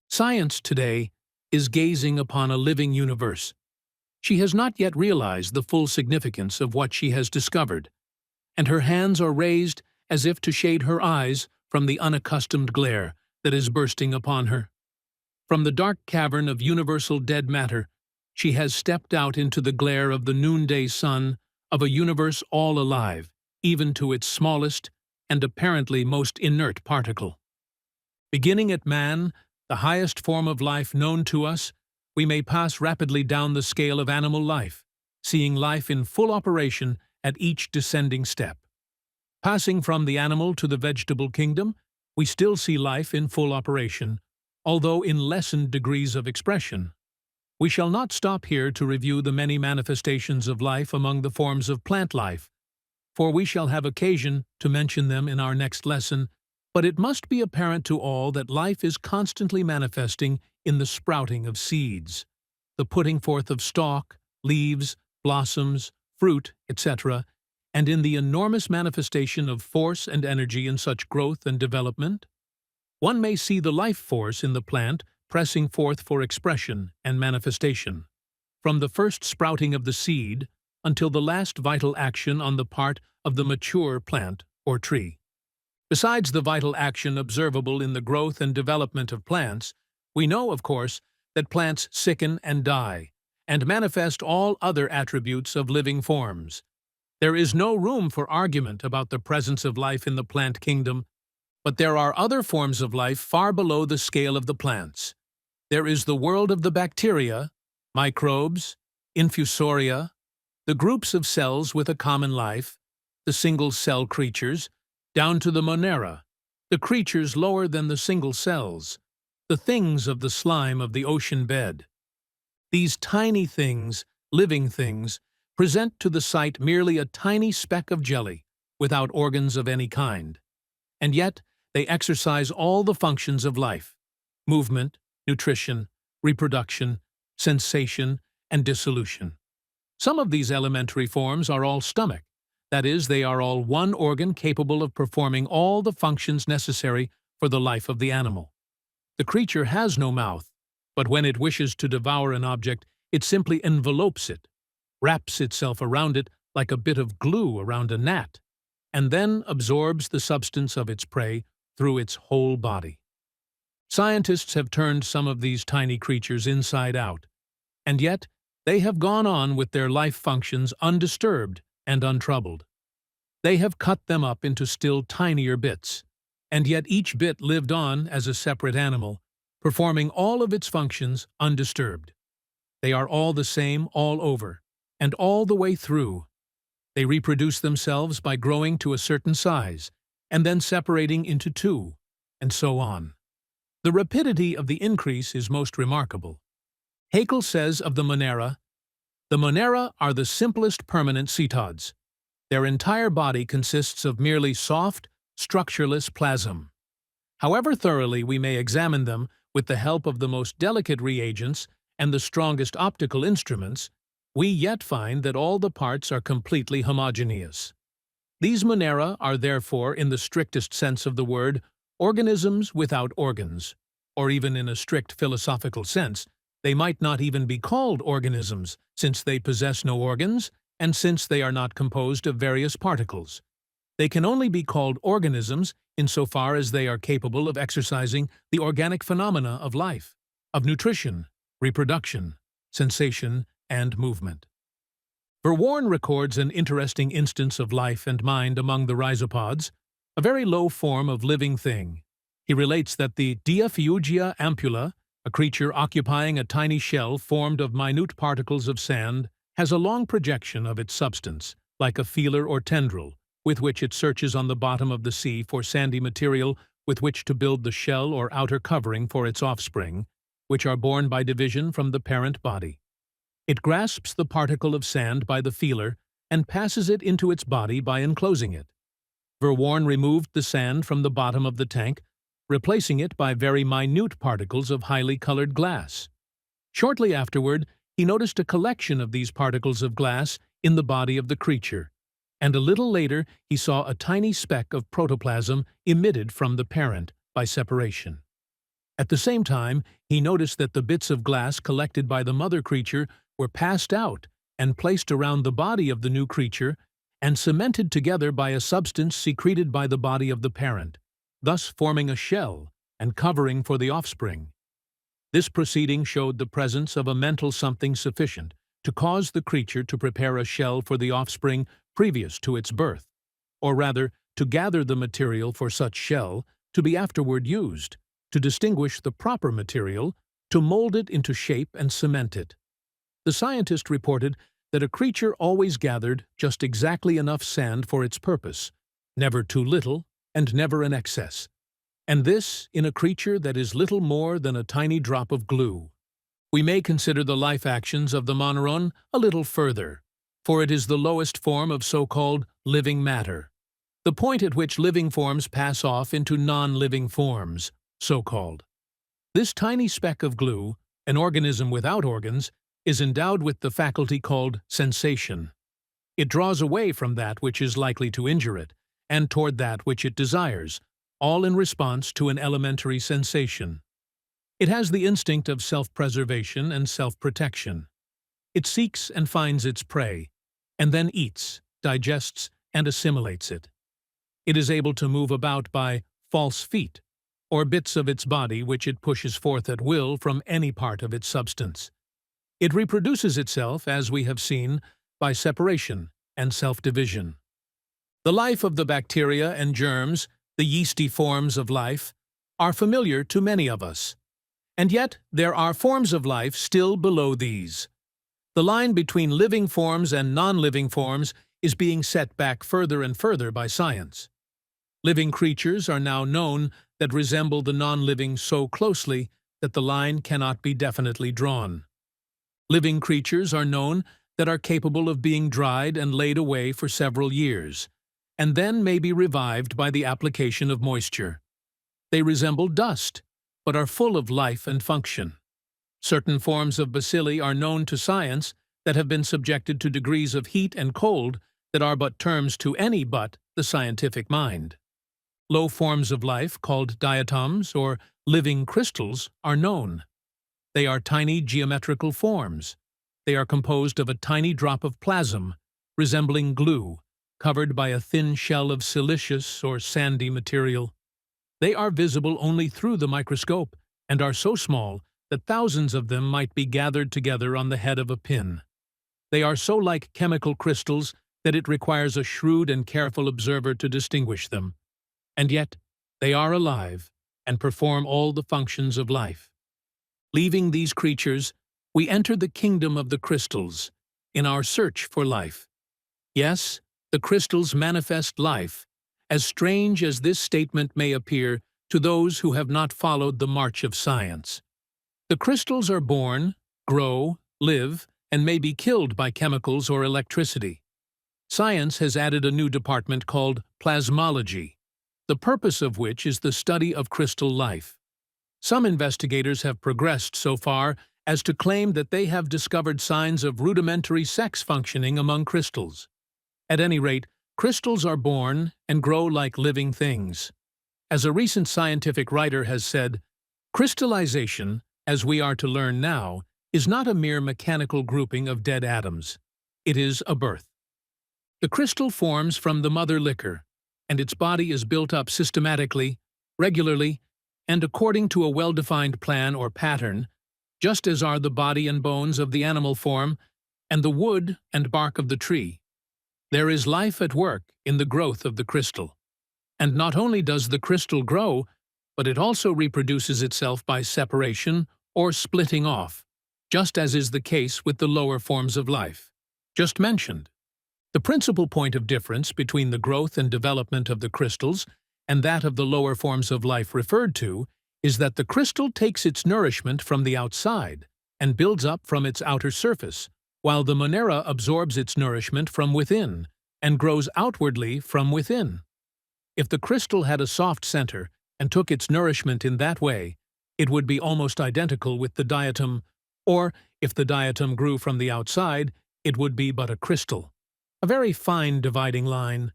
Science today is gazing upon a living universe. She has not yet realized the full significance of what she has discovered, and her hands are raised as if to shade her eyes from the unaccustomed glare that is bursting upon her. From the dark cavern of universal dead matter, she has stepped out into the glare of the noonday sun of a universe all alive, even to its smallest and apparently most inert particle. Beginning at man, the highest form of life known to us, we may pass rapidly down the scale of animal life, seeing life in full operation at each descending step. Passing from the animal to the vegetable kingdom, we still see life in full operation, although in lessened degrees of expression. We shall not stop here to review the many manifestations of life among the forms of plant life, for we shall have occasion to mention them in our next lesson, but it must be apparent to all that life is constantly manifesting in the sprouting of seeds, the putting forth of stalk, leaves, blossoms, fruit, etc., and in the enormous manifestation of force and energy in such growth and development. One may see the life force in the plant pressing forth for expression and manifestation. From the first sprouting of the seed, until the last vital action on the part of the mature plant or tree. Besides the vital action observable in the growth and development of plants, we know, of course, that plants sicken and die, and manifest all other attributes of living forms. There is no room for argument about the presence of life in the plant kingdom, but there are other forms of life far below the scale of the plants. There is the world of the bacteria, microbes, infusoria, the groups of cells with a common life, the single-cell creatures, down to the monera, the creatures lower than the single cells, the things of the slime of the ocean bed. These tiny things, living things, present to the sight merely a tiny speck of jelly, without organs of any kind. And yet, they exercise all the functions of life: movement, nutrition, reproduction, sensation, and dissolution. Some of these elementary forms are all stomach. That is, they are all one organ capable of performing all the functions necessary for the life of the animal. The creature has no mouth, but when it wishes to devour an object, it simply envelopes it, wraps itself around it like a bit of glue around a gnat, and then absorbs the substance of its prey through its whole body. Scientists have turned some of these tiny creatures inside out, and yet they have gone on with their life functions undisturbed and untroubled. They have cut them up into still tinier bits, and yet each bit lived on as a separate animal, performing all of its functions undisturbed. They are all the same all over, and all the way through. They reproduce themselves by growing to a certain size, and then separating into two, and so on. The rapidity of the increase is most remarkable. Haeckel says of the monera, "The monera are the simplest permanent cetods. Their entire body consists of merely soft, structureless plasm. However thoroughly we may examine them with the help of the most delicate reagents and the strongest optical instruments, we yet find that all the parts are completely homogeneous. These monera are therefore, in the strictest sense of the word, organisms without organs, or even in a strict philosophical sense, they might not even be called organisms, since they possess no organs, and since they are not composed of various particles. They can only be called organisms insofar as they are capable of exercising the organic phenomena of life, of nutrition, reproduction, sensation, and movement." Verworn records an interesting instance of life and mind among the rhizopods, a very low form of living thing. He relates that the Diaphyugia ampulla, a creature occupying a tiny shell formed of minute particles of sand, has a long projection of its substance, like a feeler or tendril, with which it searches on the bottom of the sea for sandy material with which to build the shell or outer covering for its offspring, which are born by division from the parent body. It grasps the particle of sand by the feeler and passes it into its body by enclosing it. Verworn removed the sand from the bottom of the tank, replacing it by very minute particles of highly colored glass. Shortly afterward, he noticed a collection of these particles of glass in the body of the creature, and a little later he saw a tiny speck of protoplasm emitted from the parent by separation. At the same time, he noticed that the bits of glass collected by the mother creature were passed out and placed around the body of the new creature and cemented together by a substance secreted by the body of the parent, thus forming a shell and covering for the offspring. This proceeding showed the presence of a mental something sufficient to cause the creature to prepare a shell for the offspring previous to its birth, or rather, to gather the material for such shell to be afterward used, to distinguish the proper material, to mold it into shape and cement it. The scientist reported that a creature always gathered just exactly enough sand for its purpose, never too little and never in excess, and this in a creature that is little more than a tiny drop of glue. We may consider the life actions of the moneron a little further, for it is the lowest form of so-called living matter, the point at which living forms pass off into non-living forms, so-called. This tiny speck of glue, an organism without organs, is endowed with the faculty called sensation. It draws away from that which is likely to injure it, and toward that which it desires, all in response to an elementary sensation. It has the instinct of self-preservation and self-protection. It seeks and finds its prey, and then eats, digests, and assimilates it. It is able to move about by false feet, or bits of its body which it pushes forth at will from any part of its substance. It reproduces itself, as we have seen, by separation and self-division. The life of the bacteria and germs, the yeasty forms of life, are familiar to many of us. And yet there are forms of life still below these. The line between living forms and non-living forms is being set back further and further by science. Living creatures are now known that resemble the non-living so closely that the line cannot be definitely drawn. Living creatures are known that are capable of being dried and laid away for several years, and then may be revived by the application of moisture. They resemble dust, but are full of life and function. Certain forms of bacilli are known to science that have been subjected to degrees of heat and cold that are but terms to any but the scientific mind. Low forms of life, called diatoms or living crystals, are known. They are tiny geometrical forms. They are composed of a tiny drop of plasm, resembling glue, covered by a thin shell of siliceous or sandy material. They are visible only through the microscope and are so small that thousands of them might be gathered together on the head of a pin. They are so like chemical crystals that it requires a shrewd and careful observer to distinguish them. And yet, they are alive and perform all the functions of life. Leaving these creatures, we enter the kingdom of the crystals in our search for life. Yes, the crystals manifest life, as strange as this statement may appear to those who have not followed the march of science. The crystals are born, grow, live, and may be killed by chemicals or electricity. Science has added a new department called plasmology, the purpose of which is the study of crystal life. Some investigators have progressed so far as to claim that they have discovered signs of rudimentary sex functioning among crystals. At any rate, crystals are born and grow like living things. As a recent scientific writer has said, crystallization, as we are to learn now, is not a mere mechanical grouping of dead atoms. It is a birth. The crystal forms from the mother liquor, and its body is built up systematically, regularly, and according to a well-defined plan or pattern, just as are the body and bones of the animal form and the wood and bark of the tree. There is life at work in the growth of the crystal. And not only does the crystal grow, but it also reproduces itself by separation or splitting off, just as is the case with the lower forms of life, just mentioned. The principal point of difference between the growth and development of the crystals and that of the lower forms of life referred to is that the crystal takes its nourishment from the outside and builds up from its outer surface, while the Monera absorbs its nourishment from within and grows outwardly from within. If the crystal had a soft center and took its nourishment in that way, it would be almost identical with the diatom, or if the diatom grew from the outside, it would be but a crystal. A very fine dividing line.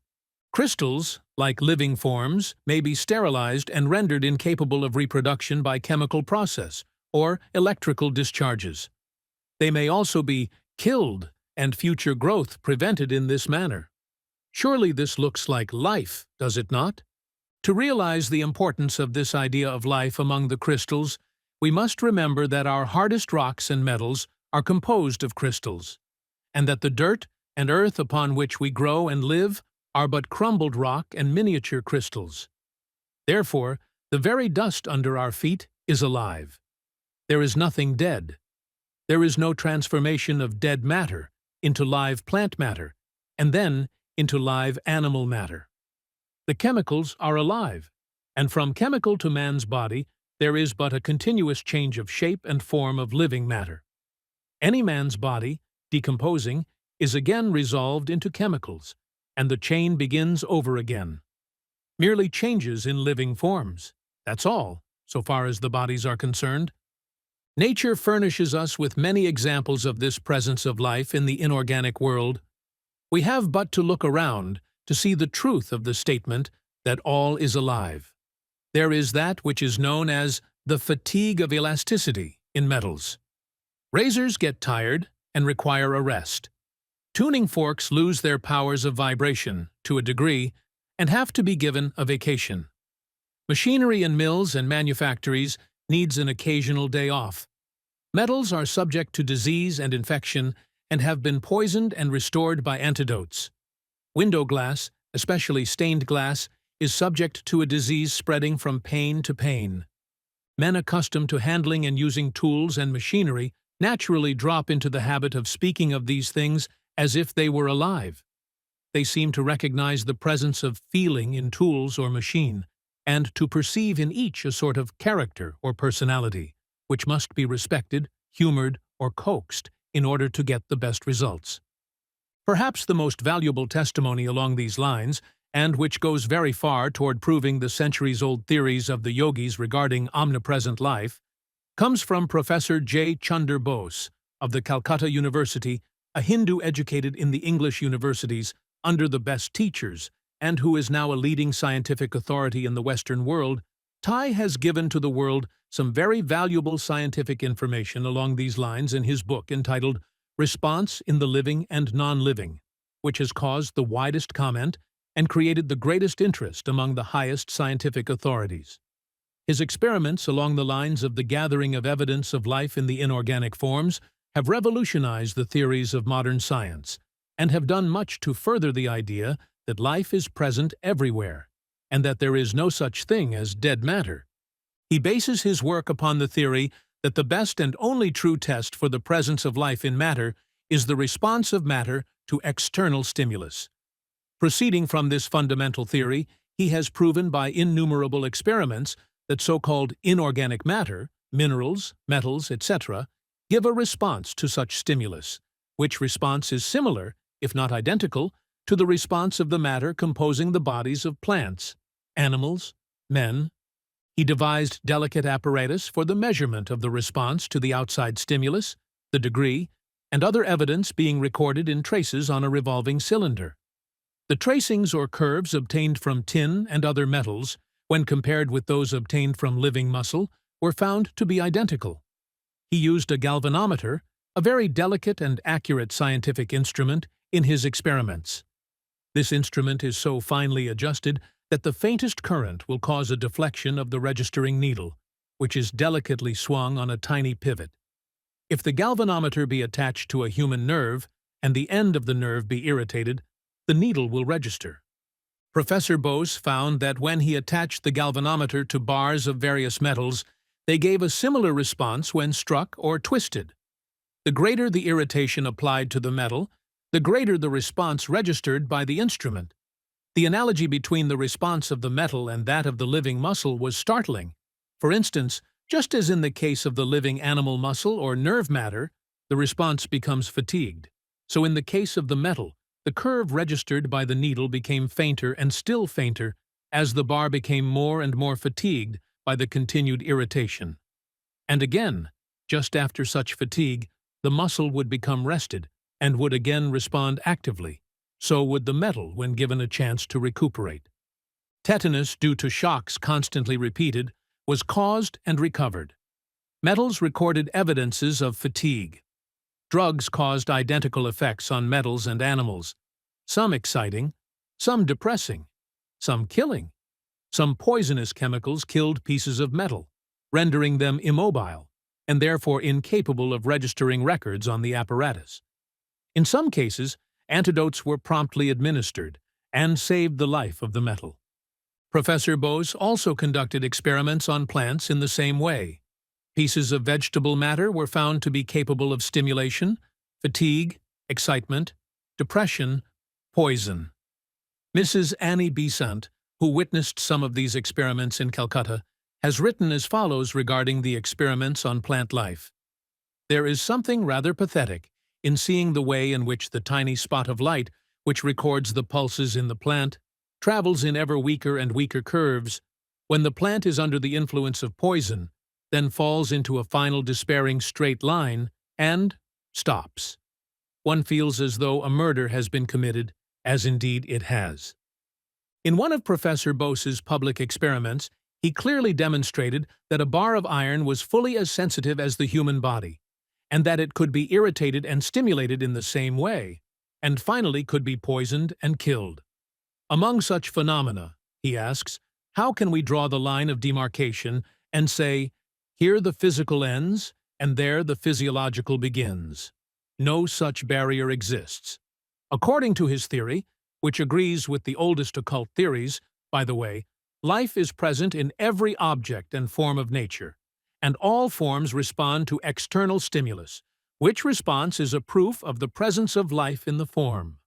Crystals, like living forms, may be sterilized and rendered incapable of reproduction by chemical process or electrical discharges. They may also be killed and future growth prevented in this manner. Surely this looks like life, does it not? To realize the importance of this idea of life among the crystals, we must remember that our hardest rocks and metals are composed of crystals, and that the dirt and earth upon which we grow and live are but crumbled rock and miniature crystals. Therefore, the very dust under our feet is alive. There is nothing dead. There is no transformation of dead matter into live plant matter, and then into live animal matter. The chemicals are alive, and from chemical to man's body there is but a continuous change of shape and form of living matter. Any man's body, decomposing, is again resolved into chemicals, and the chain begins over again. Merely changes in living forms. That's all, so far as the bodies are concerned. Nature furnishes us with many examples of this presence of life in the inorganic world. We have but to look around to see the truth of the statement that all is alive. There is that which is known as the fatigue of elasticity in metals. Razors get tired and require a rest. Tuning forks lose their powers of vibration, to a degree, and have to be given a vacation. Machinery in mills and manufactories needs an occasional day off. Metals are subject to disease and infection and have been poisoned and restored by antidotes. Window glass, especially stained glass, is subject to a disease spreading from pane to pane. Men accustomed to handling and using tools and machinery naturally drop into the habit of speaking of these things as if they were alive. They seem to recognize the presence of feeling in tools or machine, and to perceive in each a sort of character or personality, which must be respected, humored, or coaxed in order to get the best results. Perhaps the most valuable testimony along these lines, and which goes very far toward proving the centuries-old theories of the yogis regarding omnipresent life, comes from Professor J. Chunder Bose of the Calcutta University, a Hindu educated in the English universities under the best teachers, and who is now a leading scientific authority in the Western world. Tai has given to the world some very valuable scientific information along these lines in his book entitled Response in the Living and Non-Living, which has caused the widest comment and created the greatest interest among the highest scientific authorities. His experiments along the lines of the gathering of evidence of life in the inorganic forms have revolutionized the theories of modern science and have done much to further the idea that life is present everywhere and that there is no such thing as dead matter. He bases his work upon the theory that the best and only true test for the presence of life in matter is the response of matter to external stimulus. Proceeding from this fundamental theory, he has proven by innumerable experiments that so-called inorganic matter, minerals, metals, etc., give a response to such stimulus, which response is similar, if not identical, to the response of the matter composing the bodies of plants, animals, men. He devised delicate apparatus for the measurement of the response to the outside stimulus, the degree, and other evidence being recorded in traces on a revolving cylinder. The tracings or curves obtained from tin and other metals, when compared with those obtained from living muscle, were found to be identical. He used a galvanometer, a very delicate and accurate scientific instrument, in his experiments. This instrument is so finely adjusted that the faintest current will cause a deflection of the registering needle, which is delicately swung on a tiny pivot. If the galvanometer be attached to a human nerve, and the end of the nerve be irritated, the needle will register. Professor Bose found that when he attached the galvanometer to bars of various metals, they gave a similar response when struck or twisted. The greater the irritation applied to the metal, the greater the response registered by the instrument. The analogy between the response of the metal and that of the living muscle was startling. For instance, just as in the case of the living animal muscle or nerve matter, the response becomes fatigued, so in the case of the metal, the curve registered by the needle became fainter and still fainter as the bar became more and more fatigued by the continued irritation. And again, just after such fatigue, the muscle would become rested and would again respond actively. So would the metal when given a chance to recuperate. Tetanus due to shocks constantly repeated was caused and recovered. Metals recorded evidences of fatigue. Drugs caused identical effects on metals and animals, some exciting, some depressing, some killing. Some poisonous chemicals killed pieces of metal, rendering them immobile, and therefore incapable of registering records on the apparatus. In some cases, antidotes were promptly administered and saved the life of the metal. Professor Bose also conducted experiments on plants in the same way. Pieces of vegetable matter were found to be capable of stimulation, fatigue, excitement, depression, poison. Mrs. Annie Besant, who witnessed some of these experiments in Calcutta, has written as follows regarding the experiments on plant life. There is something rather pathetic in seeing the way in which the tiny spot of light, which records the pulses in the plant, travels in ever weaker and weaker curves, when the plant is under the influence of poison, then falls into a final despairing straight line, and stops. One feels as though a murder has been committed, as indeed it has. In one of Professor Bose's public experiments, he clearly demonstrated that a bar of iron was fully as sensitive as the human body, and that it could be irritated and stimulated in the same way. and finally could be poisoned and killed. Among such phenomena, he asks, how can we draw the line of demarcation and say, here the physical ends and there the physiological begins? No such barrier exists. According to his theory, which agrees with the oldest occult theories, by the way, life is present in every object and form of nature, and all forms respond to external stimulus, which response is a proof of the presence of life in the form.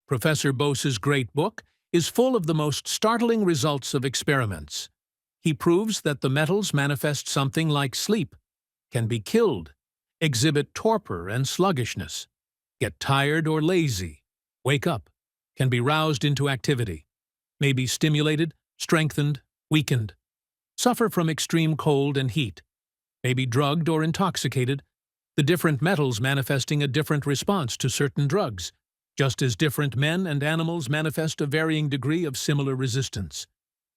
Professor Bose's great book is full of the most startling results of experiments. He proves that the metals manifest something like sleep, can be killed, exhibit torpor and sluggishness, get tired or lazy, wake up, can be roused into activity, may be stimulated, strengthened, weakened, suffer from extreme cold and heat, may be drugged or intoxicated, the different metals manifesting a different response to certain drugs, just as different men and animals manifest a varying degree of similar resistance.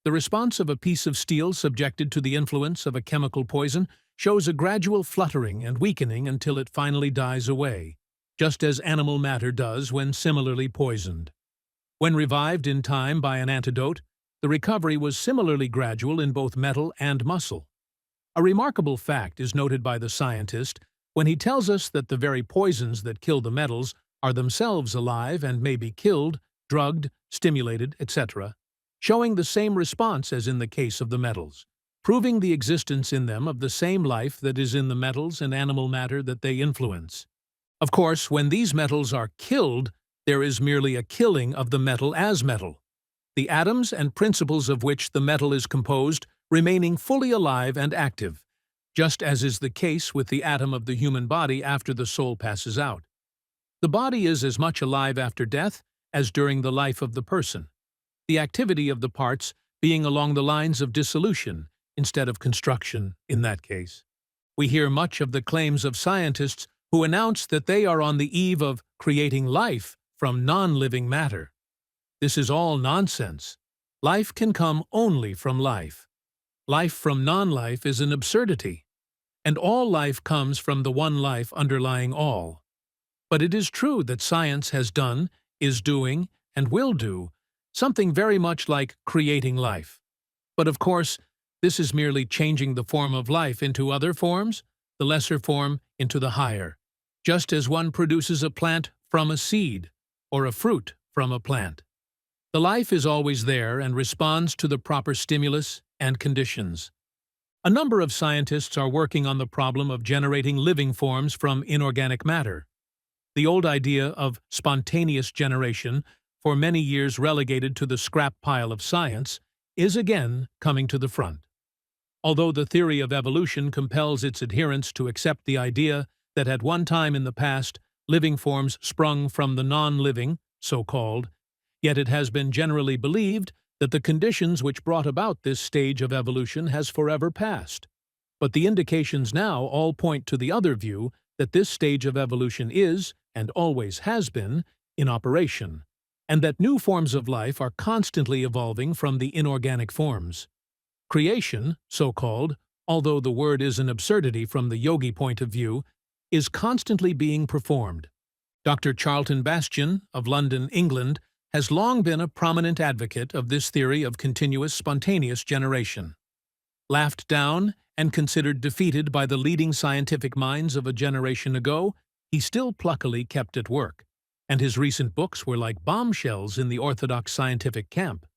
The response of a piece of steel subjected to the influence of a chemical poison shows a gradual fluttering and weakening until it finally dies away, just as animal matter does when similarly poisoned. When revived in time by an antidote, the recovery was similarly gradual in both metal and muscle. A remarkable fact is noted by the scientist when he tells us that the very poisons that kill the metals are themselves alive and may be killed, drugged, stimulated, etc., showing the same response as in the case of the metals, proving the existence in them of the same life that is in the metals and animal matter that they influence. Of course, when these metals are killed, there is merely a killing of the metal as metal, the atoms and principles of which the metal is composed remaining fully alive and active, just as is the case with the atom of the human body after the soul passes out. The body is as much alive after death as during the life of the person, the activity of the parts being along the lines of dissolution instead of construction in that case. We hear much of the claims of scientists who announce that they are on the eve of creating life from non-living matter. This is all nonsense. Life can come only from life. Life from non-life is an absurdity, and all life comes from the one life underlying all. But it is true that science has done, is doing, and will do something very much like creating life. But of course, this is merely changing the form of life into other forms, the lesser form into the higher, just as one produces a plant from a seed, or a fruit from a plant. The life is always there and responds to the proper stimulus and conditions. A number of scientists are working on the problem of generating living forms from inorganic matter. The old idea of spontaneous generation, for many years relegated to the scrap pile of science, is again coming to the front. Although the theory of evolution compels its adherents to accept the idea that at one time in the past, living forms sprung from the non-living, so-called, yet it has been generally believed that the conditions which brought about this stage of evolution has forever passed. But the indications now all point to the other view that this stage of evolution is, and always has been, in operation, and that new forms of life are constantly evolving from the inorganic forms. Creation, so-called, although the word is an absurdity from the yogi point of view, is constantly being performed. Dr. Charlton Bastian, of London, England, has long been a prominent advocate of this theory of continuous spontaneous generation. Laughed down and considered defeated by the leading scientific minds of a generation ago, he still pluckily kept at work, and his recent books were like bombshells in the orthodox scientific camp.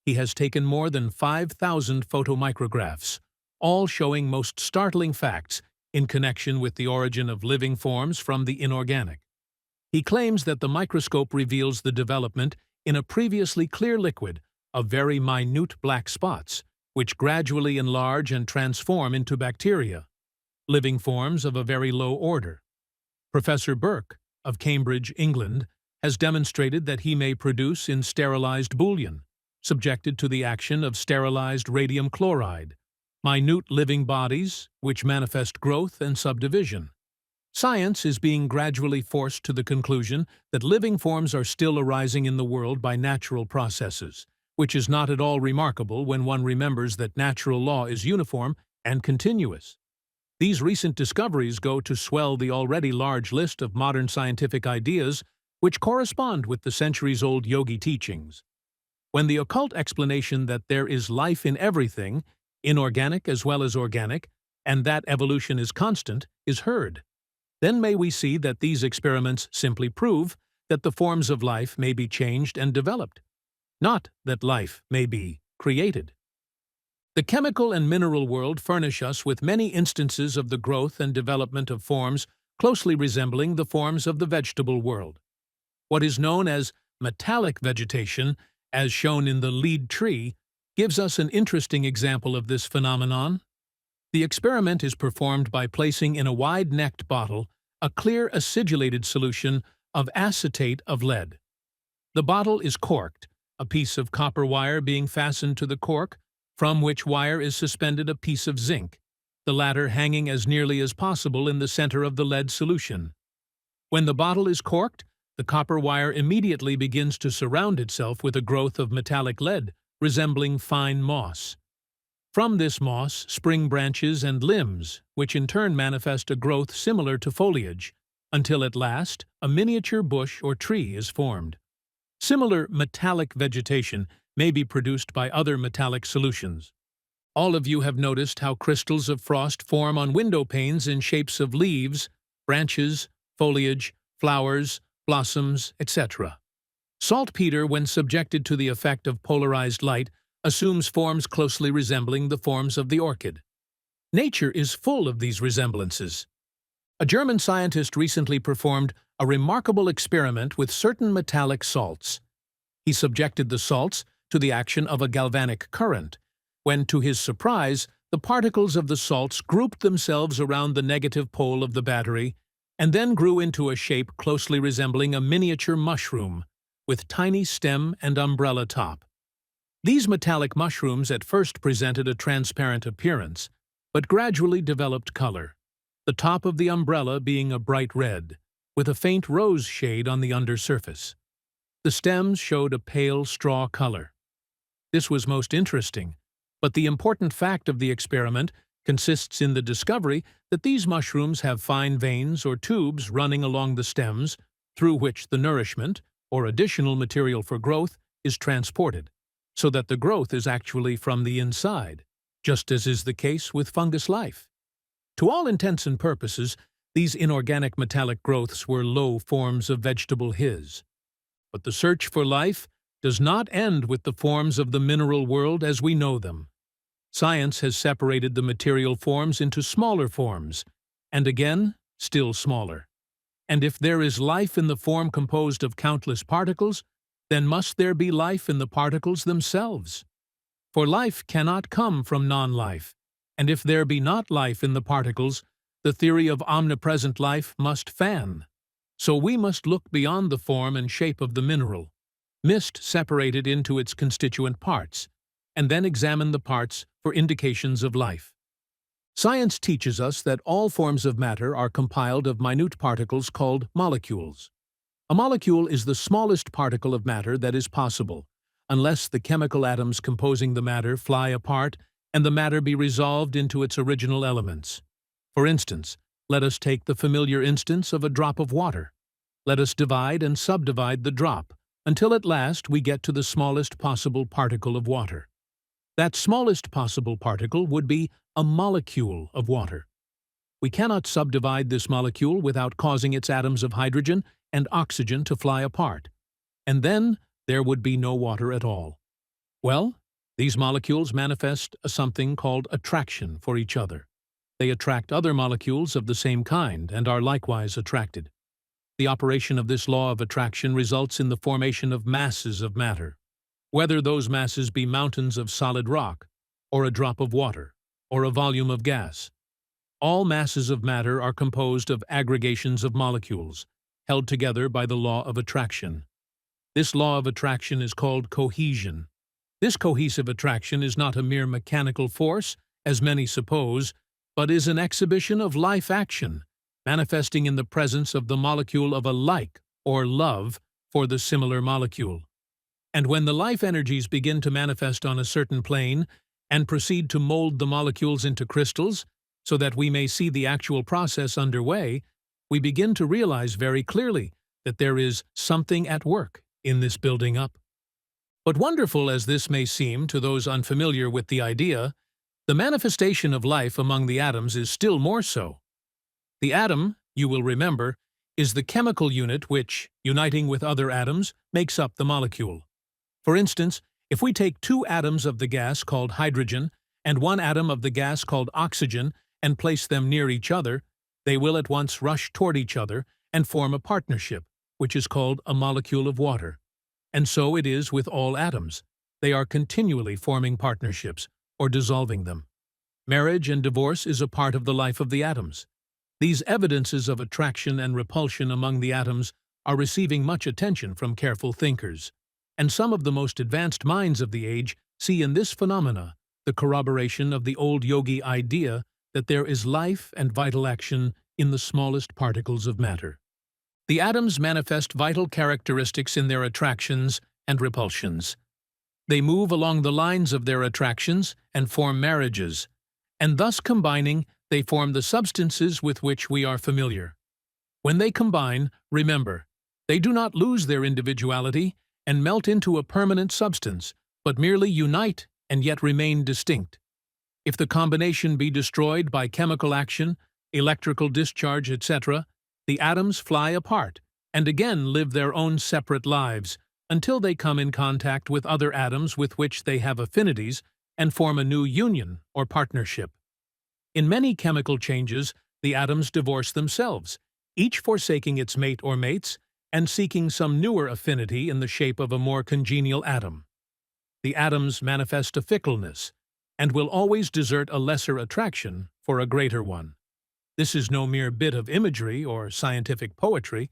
He has taken more than 5,000 photomicrographs, all showing most startling facts in connection with the origin of living forms from the inorganic. He claims that the microscope reveals the development in a previously clear liquid of very minute black spots, which gradually enlarge and transform into bacteria, living forms of a very low order. Professor Burke, of Cambridge, England, has demonstrated that he may produce in sterilized bouillon, subjected to the action of sterilized radium chloride, minute living bodies which manifest growth and subdivision. Science is being gradually forced to the conclusion that living forms are still arising in the world by natural processes, which is not at all remarkable when one remembers that natural law is uniform and continuous. These recent discoveries go to swell the already large list of modern scientific ideas which correspond with the centuries-old yogi teachings. When the occult explanation that there is life in everything, inorganic as well as organic, and that evolution is constant, is heard, then may we see that these experiments simply prove that the forms of life may be changed and developed, not that life may be created. The chemical and mineral world furnish us with many instances of the growth and development of forms closely resembling the forms of the vegetable world. What is known as metallic vegetation, as shown in the lead tree, gives us an interesting example of this phenomenon. The experiment is performed by placing in a wide-necked bottle a clear acidulated solution of acetate of lead. The bottle is corked, a piece of copper wire being fastened to the cork, from which wire is suspended a piece of zinc, the latter hanging as nearly as possible in the center of the lead solution. When the bottle is corked, the copper wire immediately begins to surround itself with a growth of metallic lead, resembling fine moss. From this moss spring branches and limbs, which in turn manifest a growth similar to foliage, until at last a miniature bush or tree is formed. Similar metallic vegetation may be produced by other metallic solutions. All of you have noticed how crystals of frost form on window panes in shapes of leaves, branches, foliage, flowers, blossoms, etc. Saltpeter, when subjected to the effect of polarized light, assumes forms closely resembling the forms of the orchid. Nature is full of these resemblances. A German scientist recently performed a remarkable experiment with certain metallic salts. He subjected the salts to the action of a galvanic current, when, to his surprise, the particles of the salts grouped themselves around the negative pole of the battery and then grew into a shape closely resembling a miniature mushroom, with tiny stem and umbrella top. These metallic mushrooms at first presented a transparent appearance, but gradually developed color, the top of the umbrella being a bright red, with a faint rose shade on the undersurface. The stems showed a pale straw color. This was most interesting, but the important fact of the experiment consists in the discovery that these mushrooms have fine veins or tubes running along the stems, through which the nourishment, or additional material for growth, is transported, so that the growth is actually from the inside, just as is the case with fungus life. To all intents and purposes, these inorganic metallic growths were low forms of vegetable his. But the search for life does not end with the forms of the mineral world as we know them. Science has separated the material forms into smaller forms, and again, still smaller. And if there is life in the form composed of countless particles, then must there be life in the particles themselves. For life cannot come from non-life, and if there be not life in the particles, the theory of omnipresent life must fan. So we must look beyond the form and shape of the mineral, mist separated into its constituent parts, and then examine the parts for indications of life. Science teaches us that all forms of matter are compiled of minute particles called molecules. A molecule is the smallest particle of matter that is possible, unless the chemical atoms composing the matter fly apart and the matter be resolved into its original elements. For instance, let us take the familiar instance of a drop of water. Let us divide and subdivide the drop, until at last we get to the smallest possible particle of water. That smallest possible particle would be a molecule of water. We cannot subdivide this molecule without causing its atoms of hydrogen and oxygen to fly apart, and then there would be no water at all. Well, these molecules manifest a something called attraction for each other. They attract other molecules of the same kind and are likewise attracted. The operation of this law of attraction results in the formation of masses of matter, whether those masses be mountains of solid rock, or a drop of water, or a volume of gas. All masses of matter are composed of aggregations of molecules, held together by the law of attraction. This law of attraction is called cohesion. This cohesive attraction is not a mere mechanical force, as many suppose, but is an exhibition of life action, manifesting in the presence of the molecule of a like, or love, for the similar molecule. And when the life energies begin to manifest on a certain plane and proceed to mold the molecules into crystals, so that we may see the actual process underway, we begin to realize very clearly that there is something at work in this building up. But wonderful as this may seem to those unfamiliar with the idea, the manifestation of life among the atoms is still more so. The atom, you will remember, is the chemical unit which, uniting with other atoms, makes up the molecule. For instance, if we take two atoms of the gas called hydrogen and one atom of the gas called oxygen and place them near each other, they will at once rush toward each other and form a partnership, which is called a molecule of water. And so it is with all atoms. They are continually forming partnerships, or dissolving them. Marriage and divorce is a part of the life of the atoms. These evidences of attraction and repulsion among the atoms are receiving much attention from careful thinkers, and some of the most advanced minds of the age see in this phenomena the corroboration of the old yogi idea that there is life and vital action in the smallest particles of matter. The atoms manifest vital characteristics in their attractions and repulsions. They move along the lines of their attractions and form marriages, and thus combining, they form the substances with which we are familiar. When they combine, remember, they do not lose their individuality and melt into a permanent substance, but merely unite and yet remain distinct. If the combination be destroyed by chemical action, electrical discharge, etc., the atoms fly apart and again live their own separate lives until they come in contact with other atoms with which they have affinities and form a new union or partnership. In many chemical changes, the atoms divorce themselves, each forsaking its mate or mates and seeking some newer affinity in the shape of a more congenial atom. The atoms manifest a fickleness and will always desert a lesser attraction for a greater one. This is no mere bit of imagery or scientific poetry.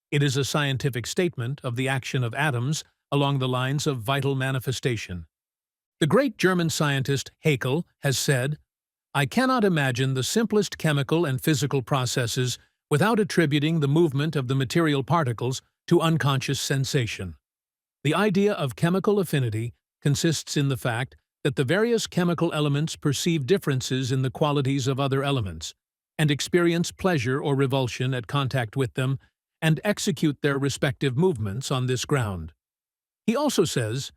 It is a scientific statement of the action of atoms along the lines of vital manifestation. The great German scientist Haeckel has said, "I cannot imagine the simplest chemical and physical processes without attributing the movement of the material particles to unconscious sensation." The idea of chemical affinity consists in the fact that the various chemical elements perceive differences in the qualities of other elements, and experience pleasure or revulsion at contact with them, and execute their respective movements on this ground. He also says,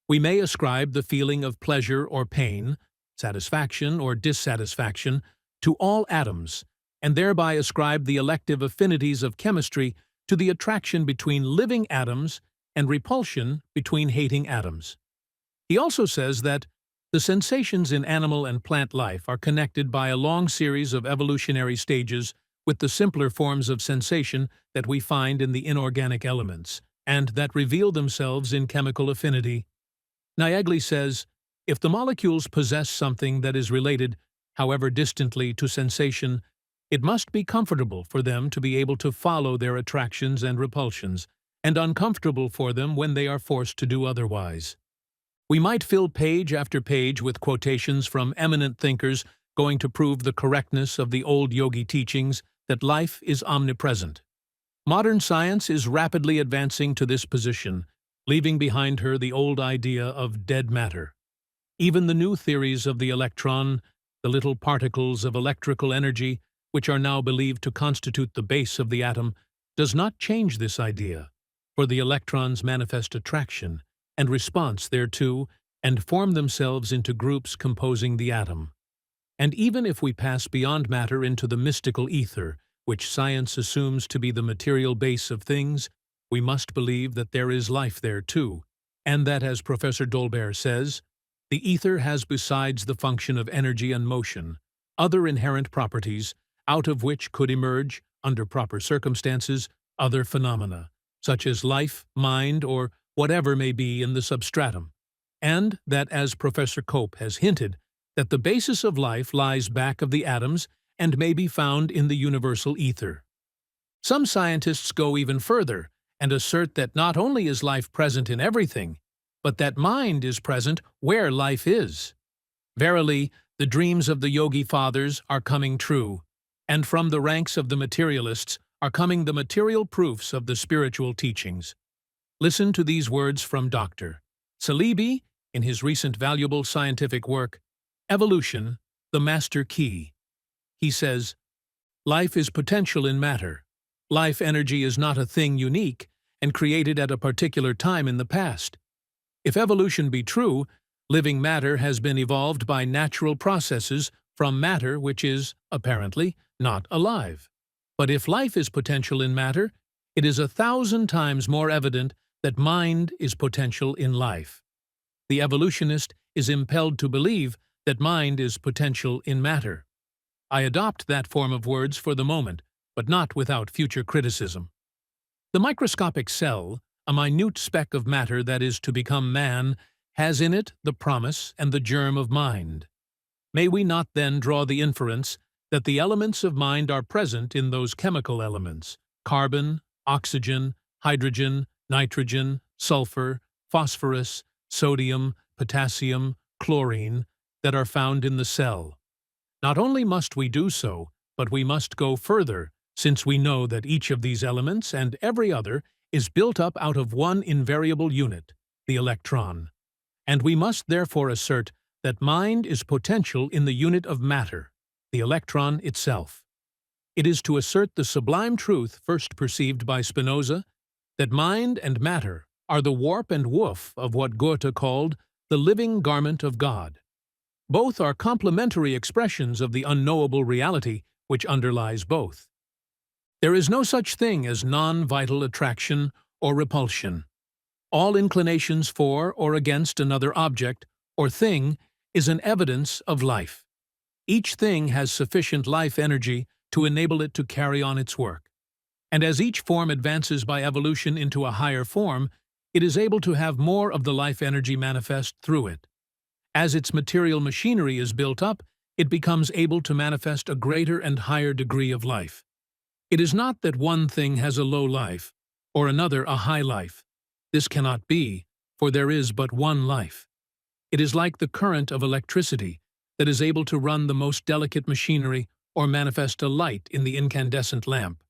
"We may ascribe the feeling of pleasure or pain, satisfaction or dissatisfaction, to all atoms, and thereby ascribe the elective affinities of chemistry to the attraction between living atoms and repulsion between hating atoms." He also says that the sensations in animal and plant life are connected by a long series of evolutionary stages with the simpler forms of sensation that we find in the inorganic elements, and that reveal themselves in chemical affinity. Naegeli says, "If the molecules possess something that is related, however distantly, to sensation, it must be comfortable for them to be able to follow their attractions and repulsions, and uncomfortable for them when they are forced to do otherwise." We might fill page after page with quotations from eminent thinkers going to prove the correctness of the old yogi teachings that life is omnipresent. Modern science is rapidly advancing to this position, leaving behind her the old idea of dead matter. Even the new theories of the electron, the little particles of electrical energy, which are now believed to constitute the base of the atom, does not change this idea, for the electrons manifest attraction and response thereto, and form themselves into groups composing the atom. And even if we pass beyond matter into the mystical ether, which science assumes to be the material base of things, we must believe that there is life there too, and that, as Professor Dolbear says, the ether has, besides the function of energy and motion, other inherent properties, out of which could emerge, under proper circumstances, other phenomena, such as life, mind, or whatever may be in the substratum, and that, as Professor Cope has hinted, that the basis of life lies back of the atoms and may be found in the universal ether. Some scientists go even further and assert that not only is life present in everything, but that mind is present where life is. Verily, the dreams of the Yogi Fathers are coming true, and from the ranks of the materialists are coming the material proofs of the spiritual teachings. Listen to these words from Dr. Saleeby in his recent valuable scientific work, Evolution, the Master Key. He says, "Life is potential in matter. Life energy is not a thing unique and created at a particular time in the past. If evolution be true, living matter has been evolved by natural processes from matter which is, apparently, not alive. But if life is potential in matter, it is 1,000 times more evident that mind is potential in life. The evolutionist is impelled to believe that mind is potential in matter. I adopt that form of words for the moment, but not without future criticism. The microscopic cell, a minute speck of matter that is to become man, has in it the promise and the germ of mind. May we not then draw the inference that the elements of mind are present in those chemical elements, carbon, oxygen, hydrogen, nitrogen, sulfur, phosphorus, sodium, potassium, chlorine, that are found in the cell. Not only must we do so, but we must go further, since we know that each of these elements and every other is built up out of one invariable unit, the electron. And we must therefore assert that mind is potential in the unit of matter, the electron itself. It is to assert the sublime truth first perceived by Spinoza, that mind and matter are the warp and woof of what Goethe called the living garment of God. Both are complementary expressions of the unknowable reality which underlies both. There is no such thing as non-vital attraction or repulsion. All inclinations for or against another object or thing is an evidence of life. Each thing has sufficient life energy to enable it to carry on its work. And as each form advances by evolution into a higher form, it is able to have more of the life energy manifest through it. As its material machinery is built up, it becomes able to manifest a greater and higher degree of life. It is not that one thing has a low life, or another a high life. This cannot be, for there is but one life. It is like the current of electricity that is able to run the most delicate machinery or manifest a light in the incandescent lamp.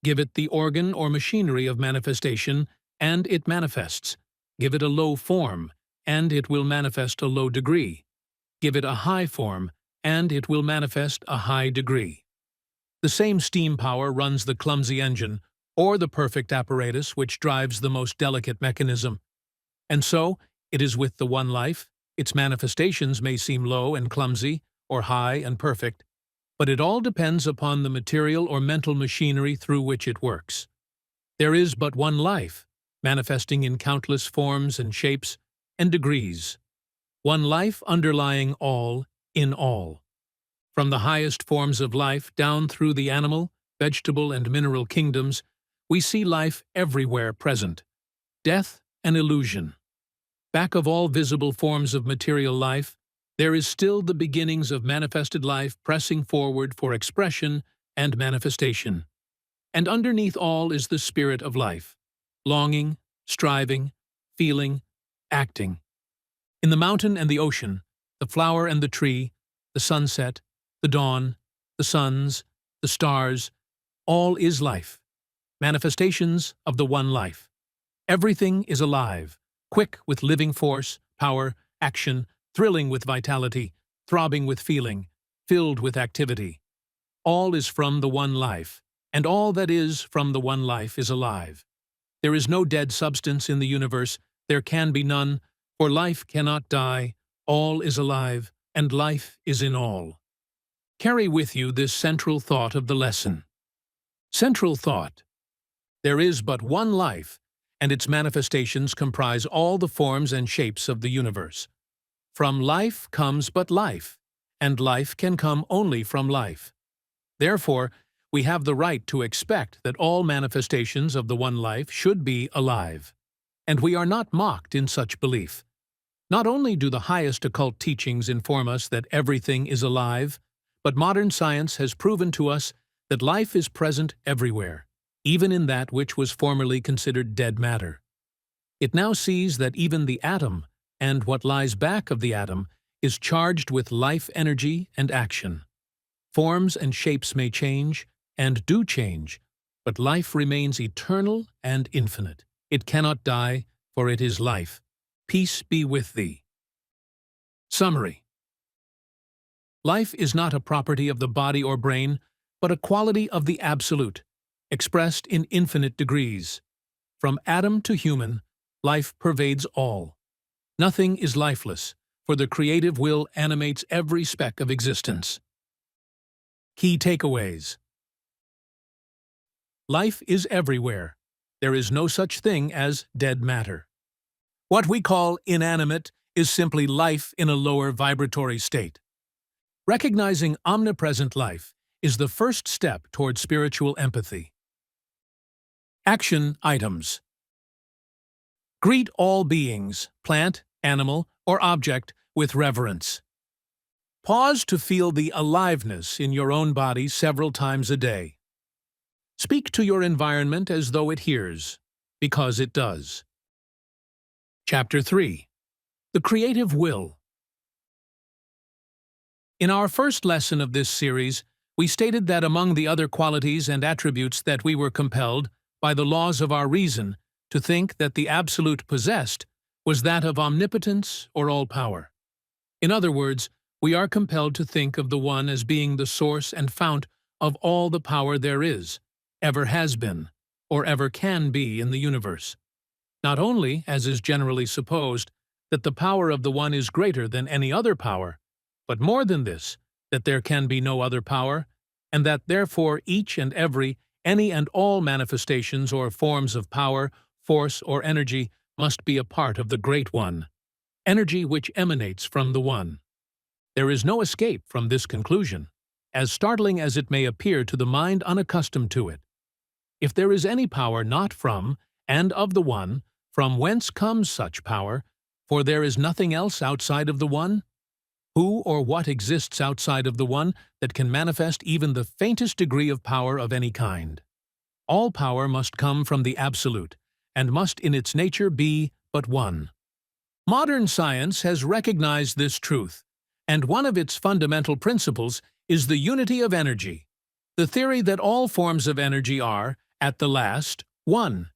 Give it the organ or machinery of manifestation, and it manifests. Give it a low form, and it will manifest a low degree. Give it a high form, and it will manifest a high degree. The same steam power runs the clumsy engine, or the perfect apparatus which drives the most delicate mechanism. And so, it is with the one life. Its manifestations may seem low and clumsy, or high and perfect, but it all depends upon the material or mental machinery through which it works. There is but one life, manifesting in countless forms and shapes and degrees. One life underlying all in all. From the highest forms of life down through the animal, vegetable, and mineral kingdoms, we see life everywhere present. Death an illusion. Back of all visible forms of material life, there is still the beginnings of manifested life pressing forward for expression and manifestation. And underneath all is the spirit of life, longing, striving, feeling, acting. In the mountain and the ocean, the flower and the tree, the sunset, the dawn, the suns, the stars, all is life, manifestations of the one life. Everything is alive, quick with living force, power, action, thrilling with vitality, throbbing with feeling, filled with activity. All is from the one life, and all that is from the one life is alive. There is no dead substance in the universe, there can be none, for life cannot die, all is alive, and life is in all. Carry with you this central thought of the lesson. Central thought. There is but one life, and its manifestations comprise all the forms and shapes of the universe. From life comes but life, and life can come only from life. Therefore, we have the right to expect that all manifestations of the one life should be alive. And we are not mocked in such belief. Not only do the highest occult teachings inform us that everything is alive, but modern science has proven to us that life is present everywhere, even in that which was formerly considered dead matter. It now sees that even the atom, and what lies back of the atom, is charged with life energy and action. Forms and shapes may change, and do change, but life remains eternal and infinite. It cannot die, for it is life. Peace be with thee. Summary. Life is not a property of the body or brain, but a quality of the Absolute. expressed in infinite degrees. From atom to human, life pervades all. Nothing is lifeless, for the creative will animates every speck of existence. Key takeaways. Life is everywhere. There is no such thing as dead matter. What we call inanimate is simply life in a lower vibratory state. Recognizing omnipresent life is the first step toward spiritual empathy. Action items. Greet all beings, plant, animal, or object, with reverence. Pause to feel the aliveness in your own body several times a day. Speak to your environment as though it hears, because it does. Chapter 3. The Creative Will. In our first lesson of this series, we stated that among the other qualities and attributes that we were compelled, by the laws of our reason, to think that the Absolute possessed was that of omnipotence or all-power. In other words, we are compelled to think of the One as being the source and fount of all the power there is, ever has been, or ever can be in the universe. Not only, as is generally supposed, that the power of the One is greater than any other power, but more than this, that there can be no other power, and that therefore each and every, any and all manifestations or forms of power, force, or energy must be a part of the Great One, energy which emanates from the One. There is no escape from this conclusion, as startling as it may appear to the mind unaccustomed to it. If there is any power not from, and of the One, from whence comes such power, for there is nothing else outside of the One? Who or what exists outside of the One that can manifest even the faintest degree of power of any kind? All power must come from the Absolute, and must in its nature be but one. Modern science has recognized this truth, and one of its fundamental principles is the unity of energy, the theory that all forms of energy are, at the last, one.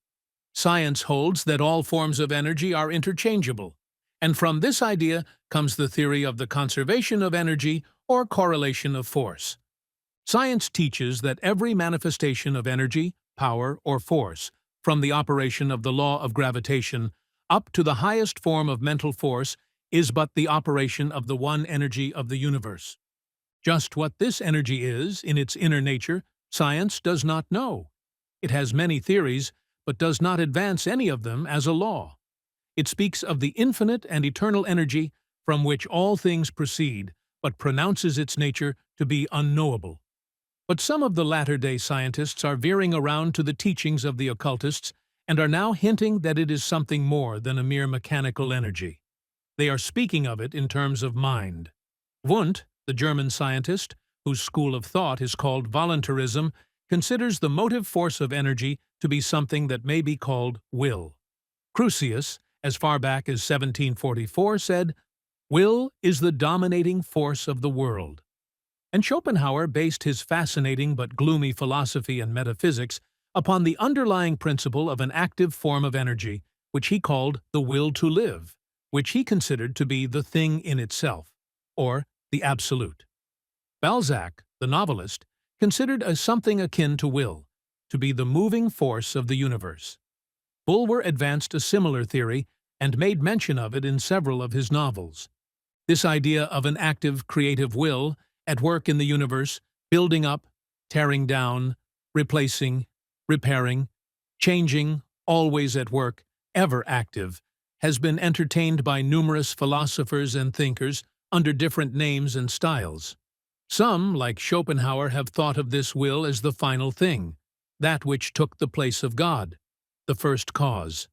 Science holds that all forms of energy are interchangeable, and from this idea comes the theory of the conservation of energy or correlation of force. Science teaches that every manifestation of energy, power, or force, from the operation of the law of gravitation up to the highest form of mental force, is but the operation of the one energy of the universe. Just what this energy is, in its inner nature, science does not know. It has many theories, but does not advance any of them as a law. It speaks of the infinite and eternal energy from which all things proceed, but pronounces its nature to be unknowable. But some of the latter-day scientists are veering around to the teachings of the occultists and are now hinting that it is something more than a mere mechanical energy. They are speaking of it in terms of mind. Wundt, the German scientist, whose school of thought is called voluntarism, considers the motive force of energy to be something that may be called will. Crucius, as far back as 1744, said, "Will is the dominating force of the world." And Schopenhauer based his fascinating but gloomy philosophy and metaphysics upon the underlying principle of an active form of energy, which he called the will to live, which he considered to be the thing in itself, or the Absolute. Balzac, the novelist, considered a something akin to will, to be the moving force of the universe. Bulwer advanced a similar theory and made mention of it in several of his novels. This idea of an active, creative will, at work in the universe, building up, tearing down, replacing, repairing, changing, always at work, ever active, has been entertained by numerous philosophers and thinkers under different names and styles. Some, like Schopenhauer, have thought of this will as the final thing, that which took the place of God, the first cause.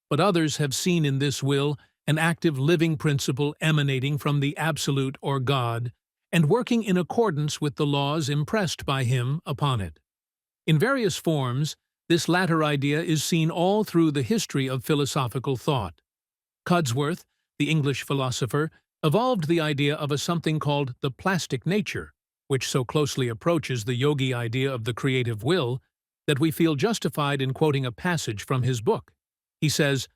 But others have seen in this will an active living principle emanating from the Absolute or God, and working in accordance with the laws impressed by him upon it. In various forms, this latter idea is seen all through the history of philosophical thought. Codsworth, the English philosopher, evolved the idea of a something called the plastic nature, which so closely approaches the yogi idea of the creative will that we feel justified in quoting a passage from his book. He says,